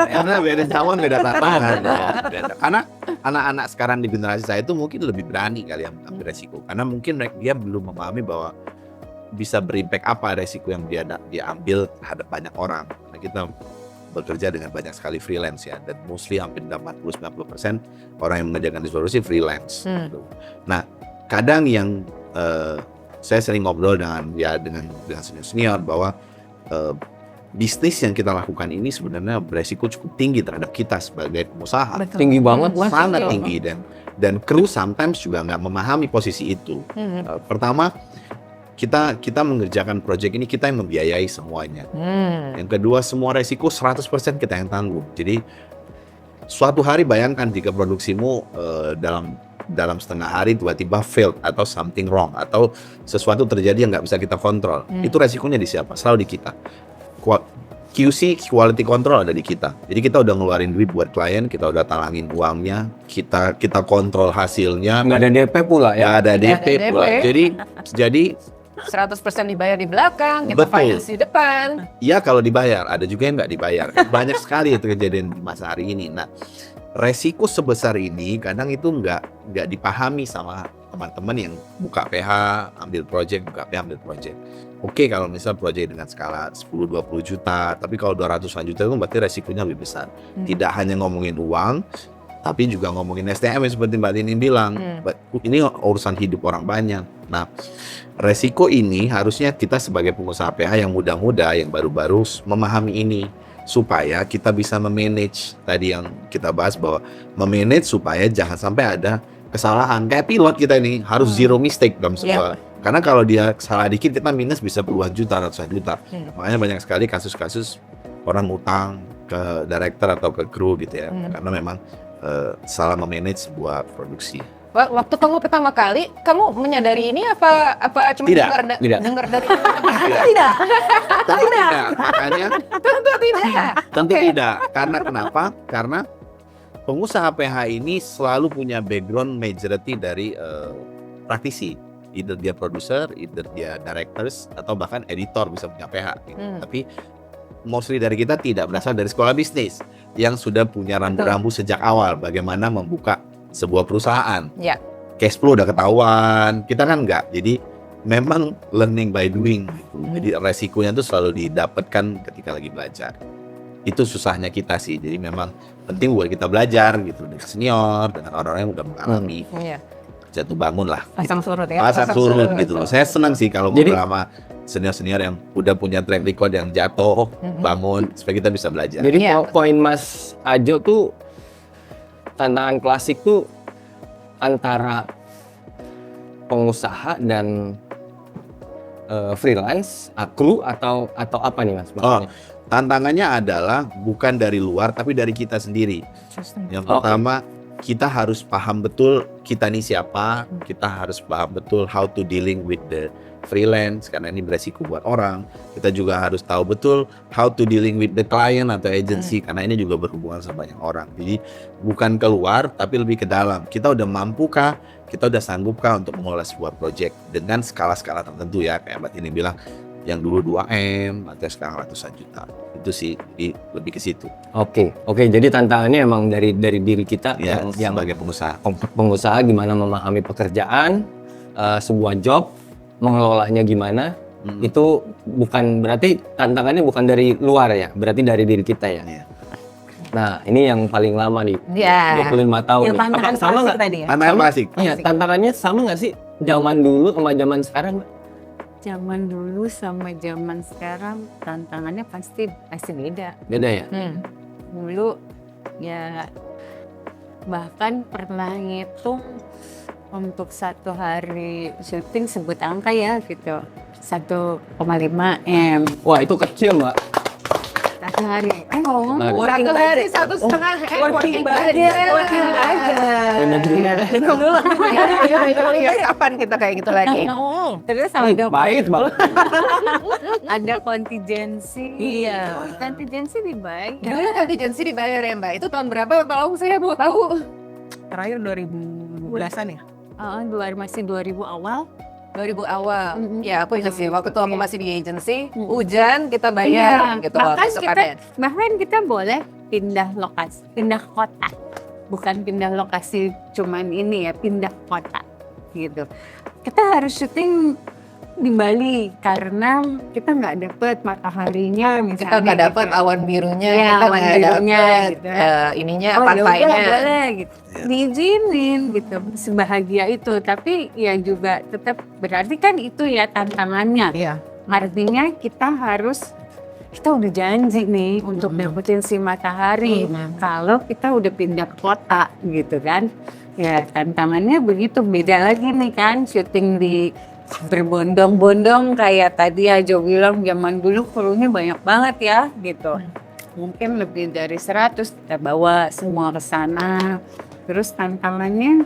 Karena beda zaman, beda tantangan. Beda. Karena anak-anak sekarang di generasi saya itu mungkin lebih berani kali yang mengambil resiko. Karena mungkin dia belum memahami bahwa bisa berimpact apa resiko yang dia ambil terhadap banyak orang. Nah, kita bekerja dengan banyak sekali freelance ya, dan mostly hampir 80-90% orang yang mengerjakan distribusi freelance. Gitu. Nah, kadang yang saya sering ngobrol dengan senior bahwa bisnis yang kita lakukan ini sebenarnya beresiko cukup tinggi terhadap kita sebagai pengusaha. Betul. tinggi banget. Sangat tinggi, dan kru sometimes juga nggak memahami posisi itu. Pertama, kita mengerjakan proyek ini, kita yang membiayai semuanya. Yang kedua, semua resiko 100% kita yang tanggung. Jadi suatu hari bayangkan jika produksimu dalam setengah hari tiba-tiba failed atau something wrong atau sesuatu terjadi yang nggak bisa kita kontrol. Itu resikonya di siapa? Selalu di kita. QC, quality control, ada di kita. Jadi kita udah ngeluarin duit buat klien, kita udah talangin uangnya, kita kontrol hasilnya. Nggak ada DP pula ya. Ya ada DP pula. Jadi 100% dibayar di belakang, kita Betul. finance di depan. ya kalau dibayar, ada juga yang nggak dibayar. Banyak sekali itu kejadian di masa hari ini. Nah, resiko sebesar ini kadang itu nggak dipahami sama teman-teman yang buka PH, ambil project, buka PH, ambil project. Oke, kalau misal project dengan skala 10-20 juta, tapi kalau 200-an juta itu berarti resikonya lebih besar. Tidak hanya ngomongin uang, tapi juga ngomongin STM seperti Mbak Tini bilang. Ini urusan hidup orang banyak. Nah, resiko ini harusnya kita sebagai pengusaha PH yang muda-muda, yang baru-baru memahami ini. Supaya kita bisa memanage, tadi yang kita bahas bahwa memanage supaya jangan sampai ada kesalahan. Kayak pilot kita ini harus zero mistake dalam sebuah. Karena kalau dia salah dikit kita minus bisa puluhan juta, ratusan juta. Makanya banyak sekali kasus-kasus orang utang ke director atau ke kru gitu ya. Karena memang salah memanage sebuah produksi. Waktu kamu pertama kali, kamu menyadari ini apa cuma Tidak. dengar dari Tidak. Makanya tentu tidak. tentu tidak. Karena kenapa? Karena pengusaha PH ini selalu punya background majority dari praktisi. Either dia produser, either dia directors, atau bahkan editor bisa punya PH. Gitu. Tapi mostly dari kita tidak berasal dari sekolah bisnis yang sudah punya rambu-rambu sejak awal bagaimana membuka sebuah perusahaan. Ya. Cash flow udah ketahuan, kita kan enggak. Jadi memang learning by doing. Jadi resikonya tuh selalu didapatkan ketika lagi belajar. Itu susahnya kita sih. Jadi memang penting buat kita belajar gitu dengan senior, dengan orang-orang yang udah mengalami Iya. jatuh bangun lah. Pasang surut ya. Pasang surut gitu loh. Saya senang sih kalau Jadi- ngobrol sama senior-senior yang udah punya track record yang jatuh, bangun, supaya kita bisa belajar. Jadi Iya. poin Mas Ajo tuh tantangan klasik tuh antara pengusaha dan freelance, kru atau apa nih Mas? Oh, maksudnya? tantangannya adalah bukan dari luar tapi dari kita sendiri. Yang pertama, kita harus paham betul kita ini siapa, kita harus paham betul how to dealing with the freelance karena ini beresiko buat orang. Kita juga harus tahu betul how to dealing with the client atau agency karena ini juga berhubungan sama banyak orang. Jadi bukan keluar tapi lebih ke dalam. Kita udah mampukah, kita udah sanggupkah untuk mengelola sebuah project dengan skala-skala tertentu ya, kayak Mbak Tini bilang yang dulu 2M atau sekarang ratusan juta. Itu sih lebih ke situ. Oke, jadi tantangannya emang dari diri kita Ya, yang sebagai pengusaha. pengusaha gimana memahami pekerjaan, sebuah job, mengelolanya gimana. Itu bukan berarti tantangannya bukan dari luar ya, berarti dari diri kita ya. Iya. Nah, ini yang paling lama nih. Iya. 25 tahun. Yang nih. tantangan Apa- sama klasik nggak? tadi ya. Tantangan klasik. Iya, tantangannya sama nggak sih zaman dulu sama zaman sekarang, Mbak? Zaman dulu sama zaman sekarang tantangannya pasti beda. Beda ya? Dulu ya bahkan pernah ngitung untuk satu hari syuting sebut angka ya gitu 1,5 M Wah, itu kecil, Mbak. satu hari. Nah, Satu hari 1,5 working Kapan kita kayak gitu lagi? Terus ada Baik, Mbak. ada kontingensi. Iya. Kontingensi dibayar. Dulu kontingensi dibayar ya Mbak. Itu tahun berapa? Tolong saya mau tahu. Terakhir 2012-an ya. Masih 2000 awal. 2000 awal. Mhm. Ya aku ingat sih waktu itu aku masih di agency, hujan kita bayar gitu loh Bahkan kita boleh pindah lokasi, pindah kota. Bukan pindah lokasi cuman ini ya, pindah kota gitu. Kita harus syuting di Bali karena kita nggak dapet mataharinya misalnya. Kita nggak dapat gitu. awan birunya, Iya, kita awan nggak birunya, dapat gitu. ininya Oh, ya udah, pantainya. boleh gitu. Diizinin gitu, sebahagia itu. Tapi ya juga tetap berarti kan itu ya tantangannya. Iya. Artinya kita udah janji nih untuk dapetin si matahari. Kalau kita udah pindah kota gitu kan. Ya tantangannya begitu, beda lagi nih kan syuting di berbondong-bondong kayak tadi Ajo bilang zaman dulu krunya banyak banget ya gitu. Mungkin lebih dari 100 kita bawa semua ke sana. Terus tantangannya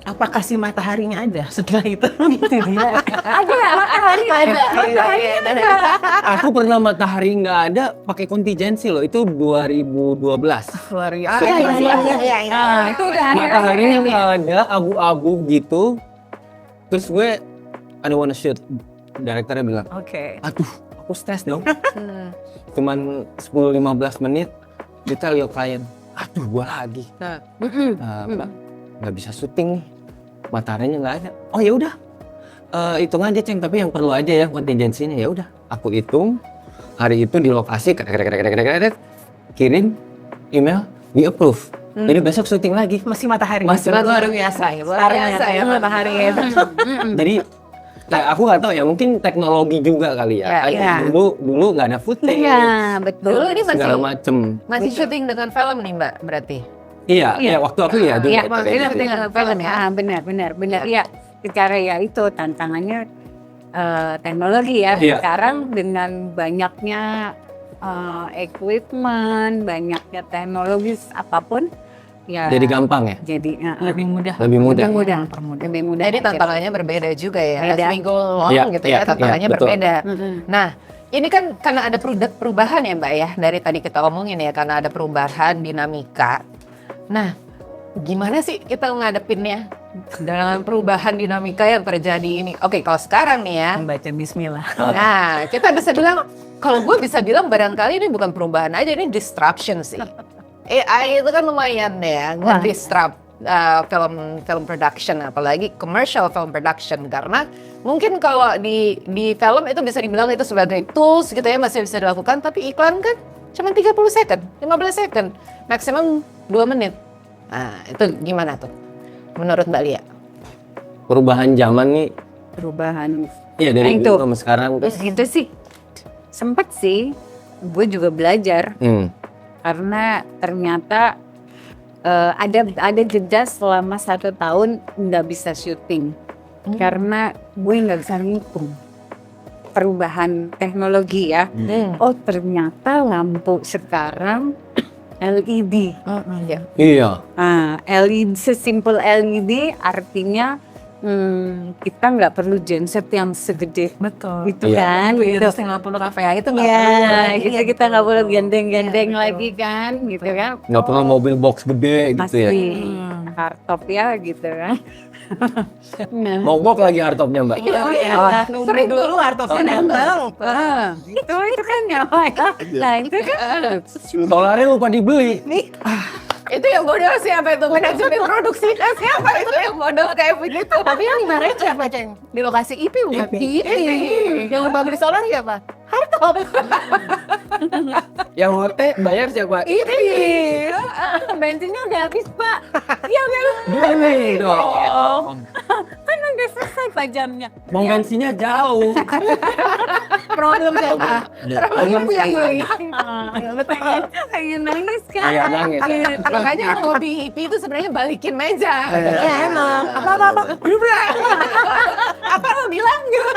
Apakah si mataharinya ada setelah itu? itu dia. Ada matahari ada. Aku pernah matahari nggak ada pakai kontingensi loh. Itu 2012. Luar Iya, biasa. Itu udah ada. Mataharinya nggak ada, abu-abu gitu. Terus gue, I don't wanna shoot. Direkturnya bilang, Oke. aduh, aku stres dong. Cuman 10-15 menit, dia tell your client, aduh gue lagi. Mbak, nggak bisa syuting nih, mataharinya nggak ada. Oh ya udah, hitung aja ceng, tapi yang perlu aja ya kontingensinya. Ya udah, aku hitung hari itu di lokasi, kirim email, di approve. Jadi besok syuting lagi. Masih matahari. Masih Luar biasa ya, luar biasa ya matahari itu. Jadi aku nggak tahu ya, mungkin teknologi juga kali ya. Iya. Dulu nggak ada footage, Iya, betul. Dulu ini segala macem. masih syuting dengan film nih Mbak berarti. Iya, Iya. ya waktu aku ya dulu. Iya, pakai ini gitu. penting film ya. Benar. Iya, secara ya itu tantangannya teknologi ya. Iya. Sekarang dengan banyaknya equipment, banyaknya teknologis apapun, ya. Jadi gampang ya, Jadi Lebih mudah. lebih mudah. lebih mudah. Jadi tantangannya berbeda juga ya. Beda. As we go along Iya, gitu iya, ya, tantangannya iya, betul. berbeda. Mm-mm. Nah, ini kan karena ada perubahan ya Mbak ya, dari tadi kita omongin ya, karena ada perubahan dinamika. Nah, gimana sih kita ngadepinnya dengan perubahan dinamika yang terjadi ini? Oke, kalau sekarang nih ya, Membaca bismillah. nah kita bisa bilang, kalau gue bisa bilang barangkali ini bukan perubahan aja, ini disruption sih. AI itu kan lumayan ya, Wah. nge-disrupt film production, apalagi commercial film production, karena mungkin kalau di film itu bisa dibilang itu sebagai tools gitu ya, masih bisa dilakukan, tapi iklan kan cuma 30 second, 15 second, maksimum 2 menit. Nah, itu gimana tuh menurut Mbak Lia? Perubahan zaman nih, Perubahan. iya dari Itu. dulu sama sekarang. Terus gitu sih, sempet sih, gue juga belajar karena ternyata ada jeda selama 1 tahun nggak bisa syuting karena gue nggak bisa ngitung perubahan teknologi ya. Oh ternyata lampu sekarang LED. Ya. Iya. LED sesimpel LED artinya kita nggak perlu genset yang segede Betul. itu kan. Itu Gitu. 50 KPA itu nggak Ya, perlu. gitu kita nggak perlu gandeng-gandeng lagi kan, gitu kan. Nggak pernah mobil box gede gitu ya. Pasti hardtop ya gitu kan. Nah, Mogok lagi hardtopnya Mbak. Sering dulu artosnya nempel. itu kan nyawa ya. Nah itu kan Solarnya lupa dibeli. Itu yang bodoh siapa itu manajemen produksi siapa itu yang bodoh kayak begitu? Tapi yang dimarahin siapa, Ceng? Di lokasi IP bukan? Yang lupa beli solar ya, Pak? Hartop. Yang OT bayar siapa? IP. bensinnya udah habis pak. Iya kan? Beli dong. Kan udah selesai pajamnya. Mau bensinnya jauh. Problem siapa? Ibu yang beli. Pengen nangis kan? Kayak nangis. Makanya hobi IP itu sebenarnya balikin meja. Ya emang. Apa? Apa lo bilang gitu?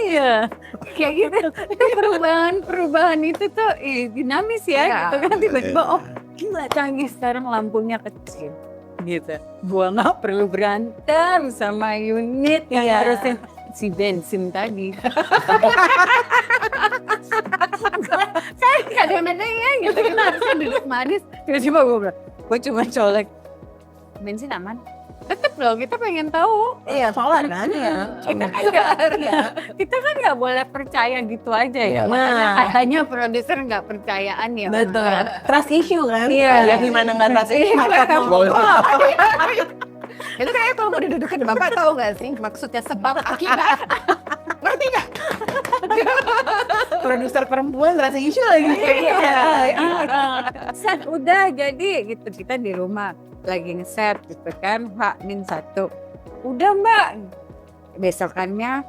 Iya. Kayak gitu. Itu perubahan itu tuh dinamis ya. Iya. Gitu kan tiba-tiba oh gila canggih sekarang lampunya kecil. Gitu. Gua nggak perlu berantem sama unit yang Iya. harusin si bensin tadi. Saya kadang-kadang ya gitu kan harusnya duduk manis. Tiba-tiba gue bilang, gue cuma colek. Bensin aman? Tetep loh, kita pengen tahu. Iya, solar kan ya. Kita kan nggak boleh percaya gitu aja ya. Nah. Katanya produser nggak percayaan ya. Betul. Trust issue kan? Iya. Ya gimana nggak trust issue? Itu kayak kalau mau didudukin Bapak tahu nggak sih maksudnya sebab akibat? Ngerti nggak? Produser perempuan trust issue lagi. Set udah jadi gitu kita di rumah lagi ngeset gitu kan H-1 udah mbak besokannya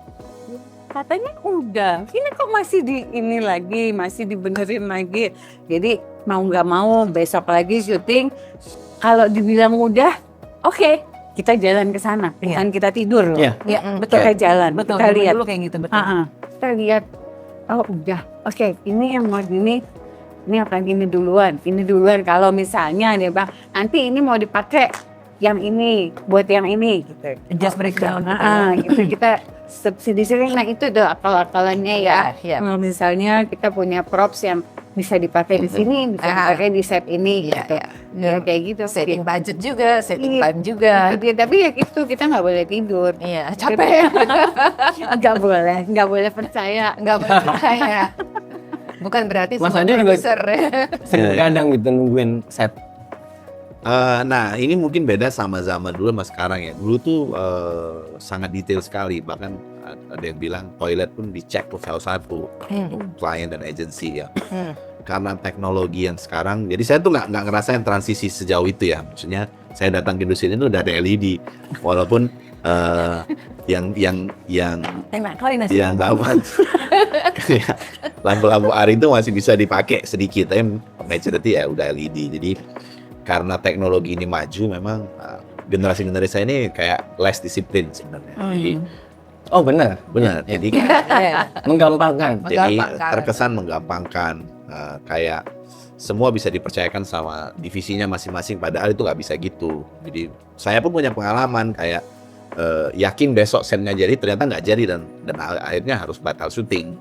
katanya udah ini kok masih di ini lagi masih dibenerin lagi jadi mau nggak mau besok lagi syuting kalau dibilang udah oke, kita jalan ke sana Iya. kan kita tidur loh Iya. Iya, betul. kita jalan Betul. kita lihat Dulu kayak gitu, betul. kita lihat oh udah oke ini yang mau ini akan ini duluan kalau misalnya dia bang nanti ini mau dipakai yang ini buat yang ini gitu Just breakdown. gitu kita subsidi sering nah itu tuh akal-akalannya ya Iya. kalau misalnya kita punya props yang bisa dipakai di sini bisa dipakai di set ini Iya, gitu iya. ya kayak gitu Setting budget juga, setting Iya. time juga. tapi ya itu kita nggak boleh tidur Iya, capek. nggak boleh percaya Nggak percaya. Bukan berarti Mas semua Andi juga- produser. Kadang gitu nungguin set. Nah, ini mungkin beda sama zaman dulu sama sekarang ya. Dulu tuh sangat detail sekali. Bahkan ada yang bilang toilet pun dicek tuh satu-satu untuk klien dan agensi ya. Karena teknologi yang sekarang, jadi saya tuh nggak ngerasain transisi sejauh itu ya. Maksudnya saya datang ke industri ini tuh udah ada LED, walaupun yang Enak kali nasi. yang gampang lampu-lampu AR itu masih bisa dipakai sedikit, tapi majority ya udah LED. Jadi karena teknologi ini maju, memang generasi saya ini kayak less disiplin sebenarnya. Jadi Oh benar. benar. Jadi Menggampangkan. jadi Menggampangkan. terkesan menggampangkan, kayak semua bisa dipercayakan sama divisinya masing-masing. Padahal itu nggak bisa gitu. Jadi saya pun punya pengalaman kayak yakin besok setnya jadi, ternyata nggak jadi dan akhirnya harus batal syuting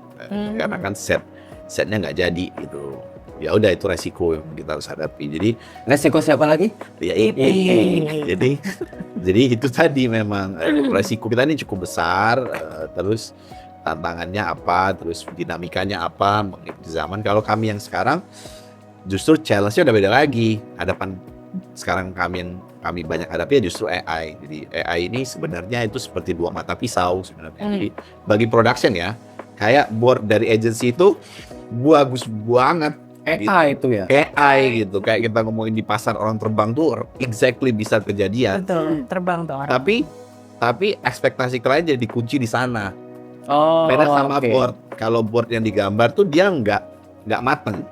karena kan setnya nggak jadi gitu. Ya udah itu resiko yang kita harus hadapi. Jadi Resiko siapa lagi? ya jadi itu tadi memang resiko kita ini cukup besar, terus tantangannya apa, terus dinamikanya apa mengikuti zaman. Kalau kami yang sekarang justru challenge-nya udah beda lagi, hadapan sekarang kami banyak hadapi ya justru AI. Jadi AI ini sebenarnya itu seperti dua mata pisau sebenarnya. Jadi bagi production ya, kayak board dari agency itu bagus banget. AI itu ya. AI gitu, kayak kita ngomongin di pasar orang terbang tuh exactly bisa kejadian. Betul, terbang tuh orang. Tapi ekspektasi klien jadi kunci di sana. Oh, Beda sama oke. board. Kalau board yang digambar tuh dia nggak mateng,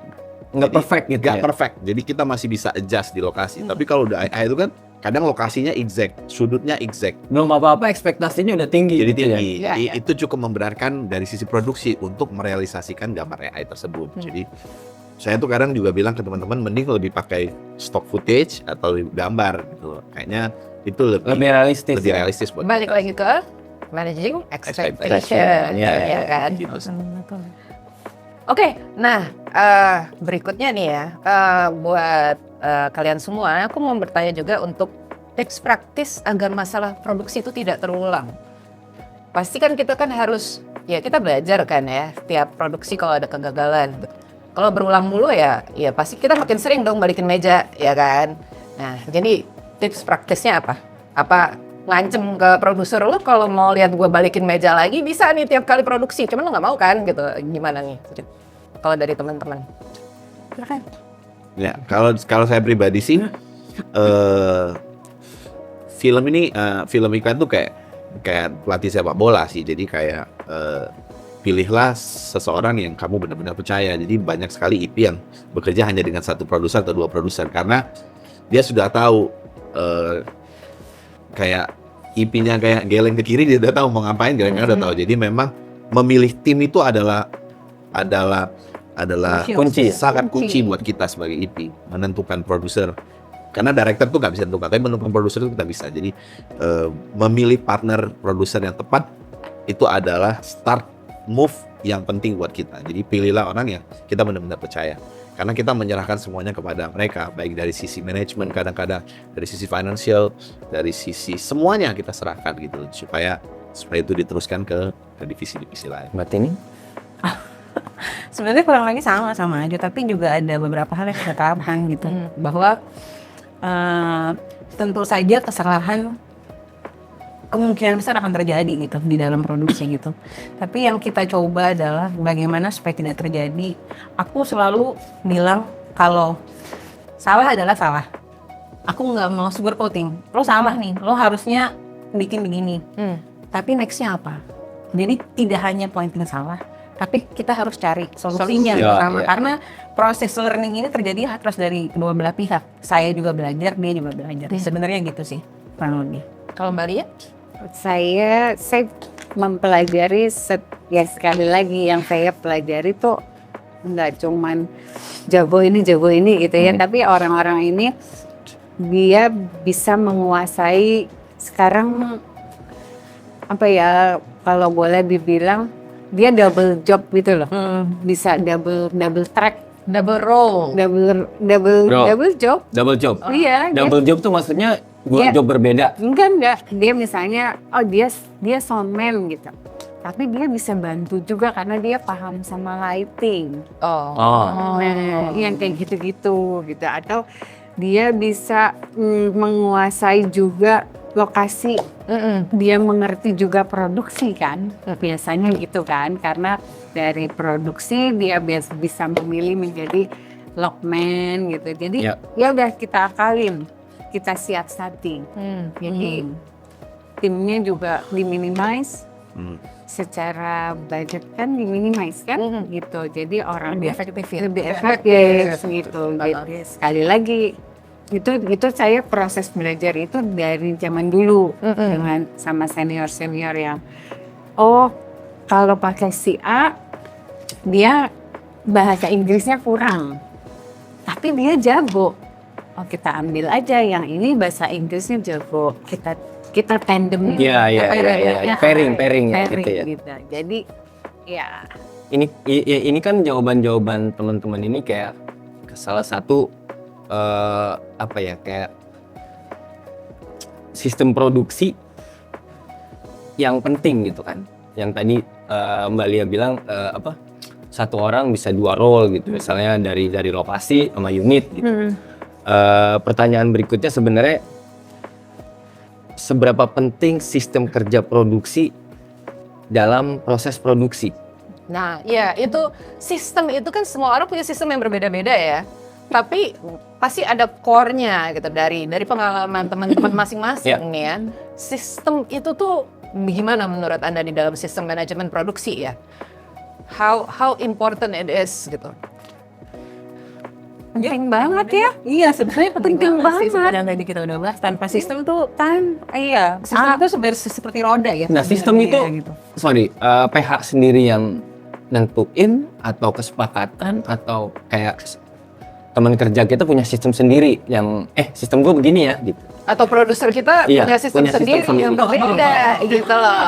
Nggak Jadi, perfect gitu nggak ya. perfect. Jadi kita masih bisa adjust di lokasi. Tapi kalau udah AI itu kan kadang lokasinya exact, sudutnya exact. Belum apa-apa ekspektasinya udah tinggi. Jadi gitu ya. tinggi. Ya, ya. Itu cukup membenarkan dari sisi produksi untuk merealisasikan gambar AI tersebut. Jadi saya tuh kadang juga bilang ke teman-teman mending lebih pakai stock footage atau gambar gitu. Kayaknya itu Lebih realistis. lebih ya. realistis buat Balik lagi ke managing expectation, Expectation, ya, ya kan? gitu. Oke, nah berikutnya nih ya, buat kalian semua, aku mau bertanya juga untuk tips praktis agar masalah produksi itu tidak terulang. Pasti kan kita kan harus, ya kita belajar kan ya, tiap produksi kalau ada kegagalan. Kalau berulang mulu ya pasti kita makin sering dong balikin meja, ya kan? Nah, jadi tips praktisnya apa? Apa ngancem ke produser lo kalau mau lihat gue balikin meja lagi bisa nih tiap kali produksi, cuman lo nggak mau kan gitu? Gimana nih? Kalau dari teman-teman? Silakan. Ya, kalau saya pribadi sih film iklan tuh kayak pelatih sepak bola sih. Jadi kayak pilihlah seseorang yang kamu benar-benar percaya. Jadi banyak sekali IP yang bekerja hanya dengan satu produser atau dua produser karena dia sudah tahu kayak IP-nya kayak geleng ke kiri dia udah tahu mau ngapain, gelengnya udah tahu. Jadi memang memilih tim itu adalah Kunci. sangat kunci buat kita sebagai IP menentukan produser. Karena director tuh nggak bisa tentukan, tapi menentukan produser itu kita bisa. Jadi memilih partner produser yang tepat itu adalah start move yang penting buat kita. Jadi pilihlah orang yang kita benar-benar percaya. Karena kita menyerahkan semuanya kepada mereka, baik dari sisi manajemen, kadang-kadang dari sisi financial, dari sisi semuanya kita serahkan gitu, supaya itu diteruskan ke divisi-divisi lain. Mbak Tini? Sebenarnya kurang lagi sama aja, tapi juga ada beberapa hal yang kita terapkan gitu, bahwa tentu saja kesalahan kemungkinan besar akan terjadi gitu di dalam produksi gitu. Tapi yang kita coba adalah bagaimana supaya tidak terjadi. Aku selalu bilang kalau salah adalah salah. Aku nggak mau sugarcoating. Lo salah nih, lo harusnya bikin begini. Tapi nextnya apa? Jadi tidak hanya pointing salah, tapi kita harus cari solusinya Ya, bersama. ya. Karena proses learning ini terjadi harus dari kedua belah pihak. Saya juga belajar, dia juga belajar. Sebenarnya gitu sih, kurang lebih. Kalau Mbak Lia? Saya mempelajari ya sekali lagi yang saya pelajari tuh nggak cuman jago ini gitu ya, tapi orang-orang ini dia bisa menguasai sekarang apa ya, kalau boleh dibilang dia double job gitu loh, bisa double track, Double role. double job. Double job. Oh iya, Double job tuh maksudnya dua Iya. job berbeda. Enggak. Dia misalnya, dia soundman gitu. Tapi dia bisa bantu juga karena dia paham sama lighting. Oh. Oh. Nah, yang kayak gitu-gitu gitu. Atau dia bisa menguasai juga lokasi. Dia mengerti juga produksi kan. Biasanya gitu kan. Karena dari produksi dia bisa memilih menjadi lockman gitu. Jadi Ya. ya udah kita akalin. Kita siasati. Jadi timnya juga diminimize, secara budget kan diminimize kan, gitu. Jadi orang Lebih efektif ya? lebih efektif gitu. Jadi, sekali lagi itu saya proses belajar itu dari zaman dulu dengan sama senior yang kalau pakai si A dia bahasa Inggrisnya kurang, tapi dia jago. Oh kita ambil aja yang ini bahasa Inggrisnya jago, kita tandem. Iya. Pairing ya gitu ya. Gitu. Jadi ya Ini kan jawaban teman-teman ini kayak salah satu kayak sistem produksi yang penting gitu kan. Yang tadi Mbak Lia bilang satu orang bisa dua role gitu, misalnya dari lokasi sama unit gitu. pertanyaan berikutnya sebenarnya seberapa penting sistem kerja produksi dalam proses produksi? Nah, ya itu sistem itu kan semua orang punya sistem yang berbeda-beda ya. Tapi pasti ada core-nya gitu dari pengalaman teman-teman masing-masing nih ya. Sistem itu tuh gimana menurut Anda di dalam sistem manajemen produksi ya? How important it is gitu. Penting banget ya. Iya, sebenarnya penting banget. Yang tadi kita udah bahas, tanpa sistem tuh sistem itu sebenarnya seperti roda ya. Nah, sistem itu, gitu. PH sendiri yang nentuin atau kesepakatan atau kayak teman kerja kita punya sistem sendiri yang sistem gue begini ya gitu. Atau produser kita Iya, punya sistem punya sistem sendiri sendiri. yang beda gitu loh.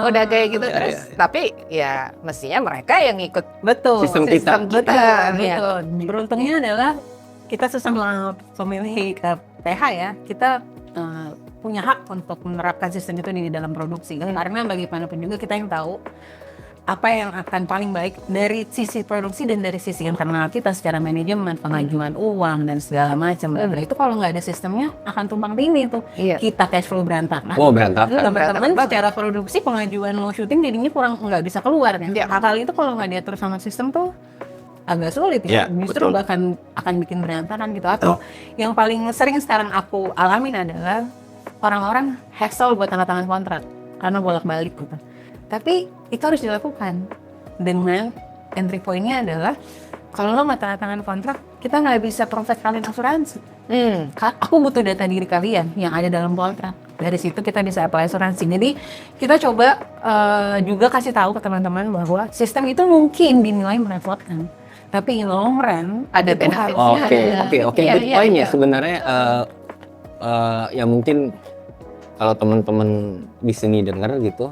Udah kayak gitu terus. Tapi ya mestinya mereka yang ikut Betul. Sistem kita. Betul. Beruntungnya adalah kita sesama pemilih PH ya, kita punya hak untuk menerapkan sistem itu di dalam produksi. Karena bagaimanapun juga kita yang tahu apa yang akan paling baik dari sisi produksi dan dari sisi internal kita secara manajemen, pengajuan uang dan segala macam. Nah, itu kalau nggak ada sistemnya akan tumpang tindih tuh. Iya. Kita cash flow berantakan. Oh, berantakan. Teman-teman secara produksi pengajuan mau syuting jadinya kurang nggak bisa keluar kan. Iya. Hal itu kalau nggak diatur sama sistem tuh agak sulit Iya, ya. Justru betul. akan bikin berantakan gitu. Atau yang paling sering sekarang aku alamin adalah orang-orang hassle buat tanda tangan kontrak karena bolak-balik gitu. Tapi itu harus dilakukan dengan entry point-nya adalah kalau lo nggak tanda tangan kontrak, kita nggak bisa proses kalian asuransi. Aku butuh data diri kalian yang ada dalam kontrak. Dari situ kita bisa apply asuransi. Jadi kita coba juga kasih tahu ke teman-teman bahwa sistem itu mungkin dinilai merepotkan, tapi in long run Ada itu benefit. harusnya Oke, good point ya sebenarnya ya mungkin kalau teman-teman di sini dengar gitu,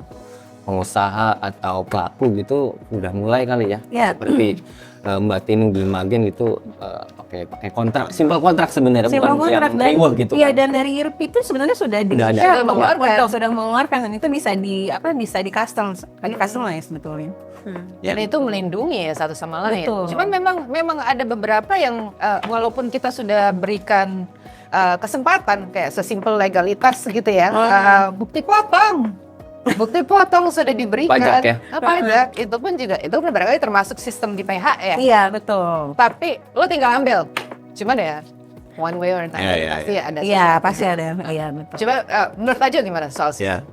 pengusaha atau pelaku gitu udah mulai kali ya. Ya. Seperti Mbak Tinung di Magen gitu pakai kontrak, simple kontrak sebenarnya Simple bukan kontrak yang dan reward gitu. iya, kan. dan dari IRP itu sebenarnya sudah Udah ada. sudah mengeluarkan dan itu bisa di customize sebetulnya. Dan itu melindungi ya satu sama lain. Betul. Cuman memang ada beberapa yang walaupun kita sudah berikan kesempatan kayak sesimpel legalitas gitu ya, bukti potong sudah diberikan. Pajak ya? Pajak itu pun juga itu barangkali termasuk sistem di PH ya. Iya, betul. Tapi lo tinggal ambil. Cuman ya one way or another Iya, pasti ada. Iya, pasti ada. Iya, betul. Coba menurut aja gimana soal Ya,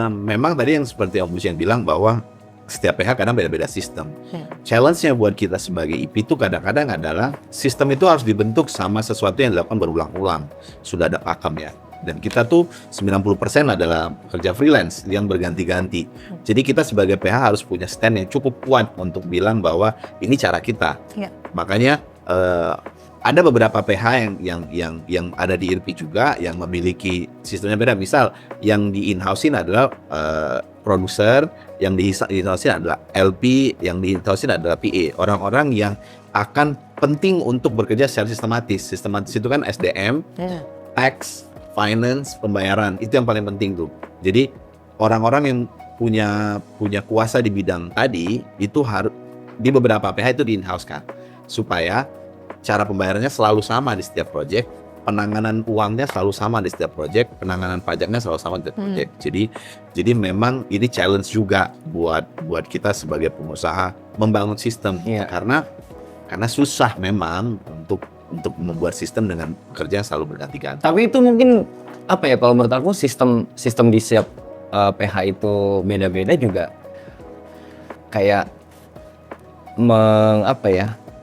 memang tadi yang seperti Om Lucian bilang bahwa setiap PH kadang beda-beda sistem. Challenge-nya buat kita sebagai IP itu kadang-kadang adalah sistem itu harus dibentuk sama sesuatu yang dilakukan berulang-ulang. Sudah ada pakem ya. Dan kita tuh 90% adalah kerja freelance yang berganti-ganti. Jadi kita sebagai PH harus punya stand yang cukup kuat untuk bilang bahwa ini cara kita. Iya. Makanya ada beberapa PH yang ada di IRP juga yang memiliki sistemnya beda. Misal yang di in-house-in adalah produser, yang di in-house-in adalah LP, yang di in-house-in adalah PA. Orang-orang yang akan penting untuk bekerja secara sistematis. Sistematis itu kan SDM, tax, finance, pembayaran, itu yang paling penting tuh. Jadi orang-orang yang punya kuasa di bidang tadi itu harus di beberapa PH itu di in-house kan, supaya cara pembayarannya selalu sama di setiap project, penanganan uangnya selalu sama di setiap project, penanganan pajaknya selalu sama di setiap project. Jadi memang ini challenge juga buat kita sebagai pengusaha membangun sistem. Iya. Karena susah memang untuk membuat sistem dengan kerja yang selalu berganti-ganti. Tapi itu mungkin apa ya, kalau menurut aku sistem di setiap PH itu beda-beda juga kayak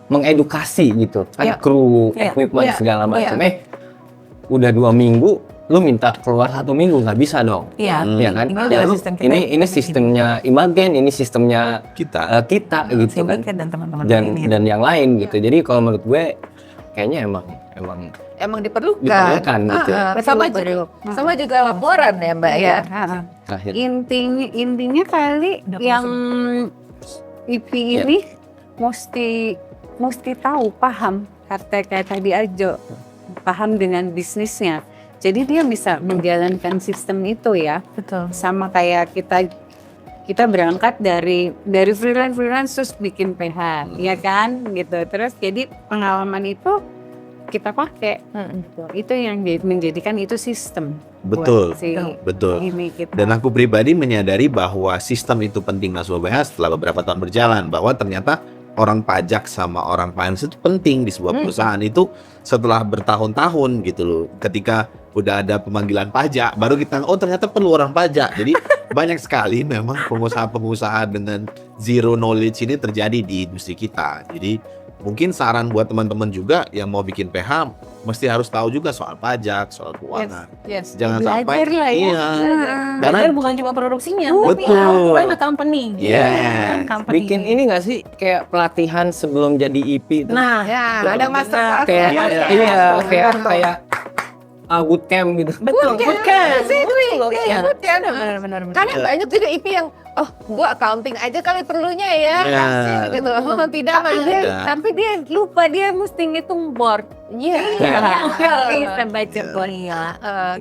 mengedukasi gitu kan, Iya. kru, Iya. equipment Iya. segala macam. Iya. Udah 2 minggu lu minta keluar 1 minggu, nggak bisa dong. Iya. Ya kan? Ini adalah Lalu sistem kita. ini sistemnya Imagen, ini sistemnya Kita kita gitu kan. Simakan dan teman-teman ini. Dan yang lain gitu. Jadi kalau menurut gue kayaknya emang diperlukan. diperlukan gitu. Sama juga laporan ya Mbak ya. Terakhir. Intinya kali Udah yang IP ini mesti tahu, paham kayak tadi Ajo, paham dengan bisnisnya. Jadi dia bisa menjalankan sistem itu ya. Betul. Sama kayak kita berangkat dari freelance terus bikin PH, ya kan gitu. Terus jadi pengalaman itu kita pakai. Itu yang menjadikan itu sistem. Betul, buat si betul. ini kita. Dan aku pribadi menyadari bahwa sistem itu penting Mas BH setelah beberapa tahun berjalan, bahwa ternyata orang pajak sama orang finance itu penting di sebuah perusahaan. Itu setelah bertahun-tahun gitu loh. Ketika udah ada pemanggilan pajak, baru kita ternyata perlu orang pajak. Jadi banyak sekali memang pengusaha-pengusaha dengan zero knowledge ini terjadi di industri kita. Jadi mungkin saran buat teman-teman juga yang mau bikin PH, mesti harus tahu juga soal pajak, soal keuangan. Yes. Jangan sampai Belajar lah ya. iya. Belajar bukan cuma produksinya, tapi Betul. run a company. Yes. Company. Bikin ini nggak sih kayak pelatihan sebelum jadi IP itu? Nah, Ya, ada master kayak Iya. kayak bootcamp gitu. betul, bukan. Iya, betul. Benar. Karena banyak juga IP yang, gua accounting aja kali perlunya ya. Ya. Gitu. Tidak, Tapi dia lupa, dia mesti ngitung board. Iya. Kita baca boardnya.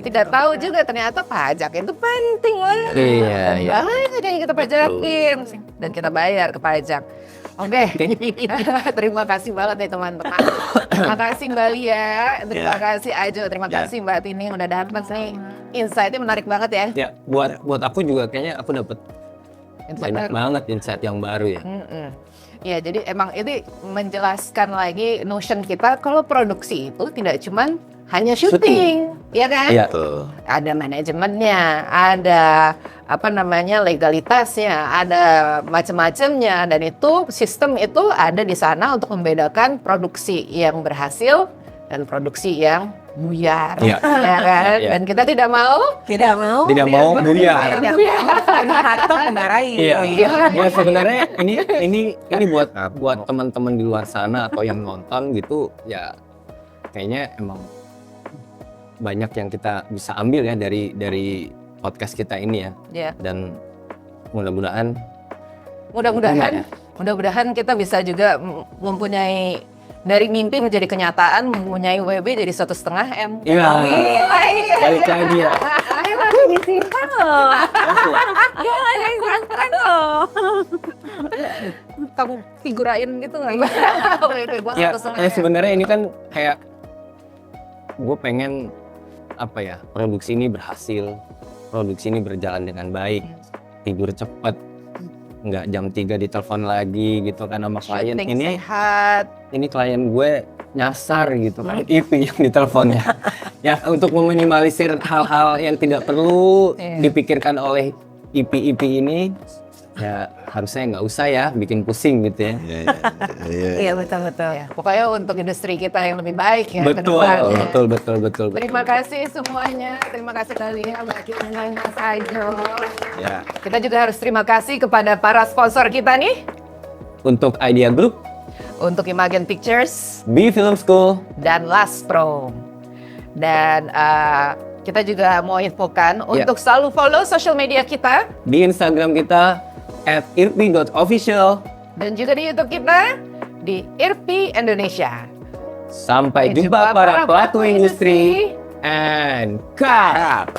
Tidak tahu juga ternyata pajak itu penting loh. Iya. Banyak yang kita pajakin dan kita bayar ke pajak. Oke, terima kasih banget nih teman-teman. Terima kasih Mbak Lia, terima kasih Ajo, terima kasih Mbak Tini yang udah datang nih. Insight-nya menarik banget ya. Ya, buat aku juga kayaknya aku dapat banyak banget insight yang baru ya. Ya, jadi emang ini menjelaskan lagi notion kita kalau produksi itu tidak cuman hanya syuting, ya kan? Iya. Betul. Ada manajemennya, ada legalitasnya, ada macam-macamnya, dan itu sistem itu ada di sana untuk membedakan produksi yang berhasil dan produksi yang buyar, Iya. ya kan? Iya. Dan kita tidak mau Tidak mau buyar. Harta mendarai. Iya. Ya sebenarnya ini buat teman-teman di luar sana atau yang nonton gitu ya, kayaknya emang banyak yang kita bisa ambil ya dari podcast kita ini ya. Ya. Dan mudah-mudahan mudah-mudahan kita bisa juga mempunyai dari mimpi menjadi kenyataan, mempunyai WB jadi 1,5 M. iya. Balik lagi ya. Disimpan loh. Jangan disimpan loh. Kamu figurain gitu nggak? Ya, sebenarnya ini kan kayak gue pengen produksi ini berhasil, produksi ini berjalan dengan baik, tidur cepet, nggak jam 3 ditelepon lagi gitu kan sama klien. Syuting Ini sehat. klien gue nyasar gitu kan, IP yang diteleponnya. Ya untuk meminimalisir hal-hal yang tidak perlu dipikirkan oleh IP ini, ya harusnya nggak usah ya bikin pusing gitu ya. Iya, betul. Ya, pokoknya untuk industri kita yang lebih baik ya. ke Betul. depan. Terima kasih semuanya. Terima kasih kalian, Mbak Kim dan Mas Ajo. Ya. Kita juga harus terima kasih kepada para sponsor kita nih. Untuk Idea Group, Untuk Imagen Pictures B Film School, dan Last Pro. Dan kita juga mau infokan untuk selalu follow social media kita. di Instagram kita @irpi.official. Dan juga di YouTube kita di IRPI Indonesia. Sampai jumpa para pelaku industri and cut.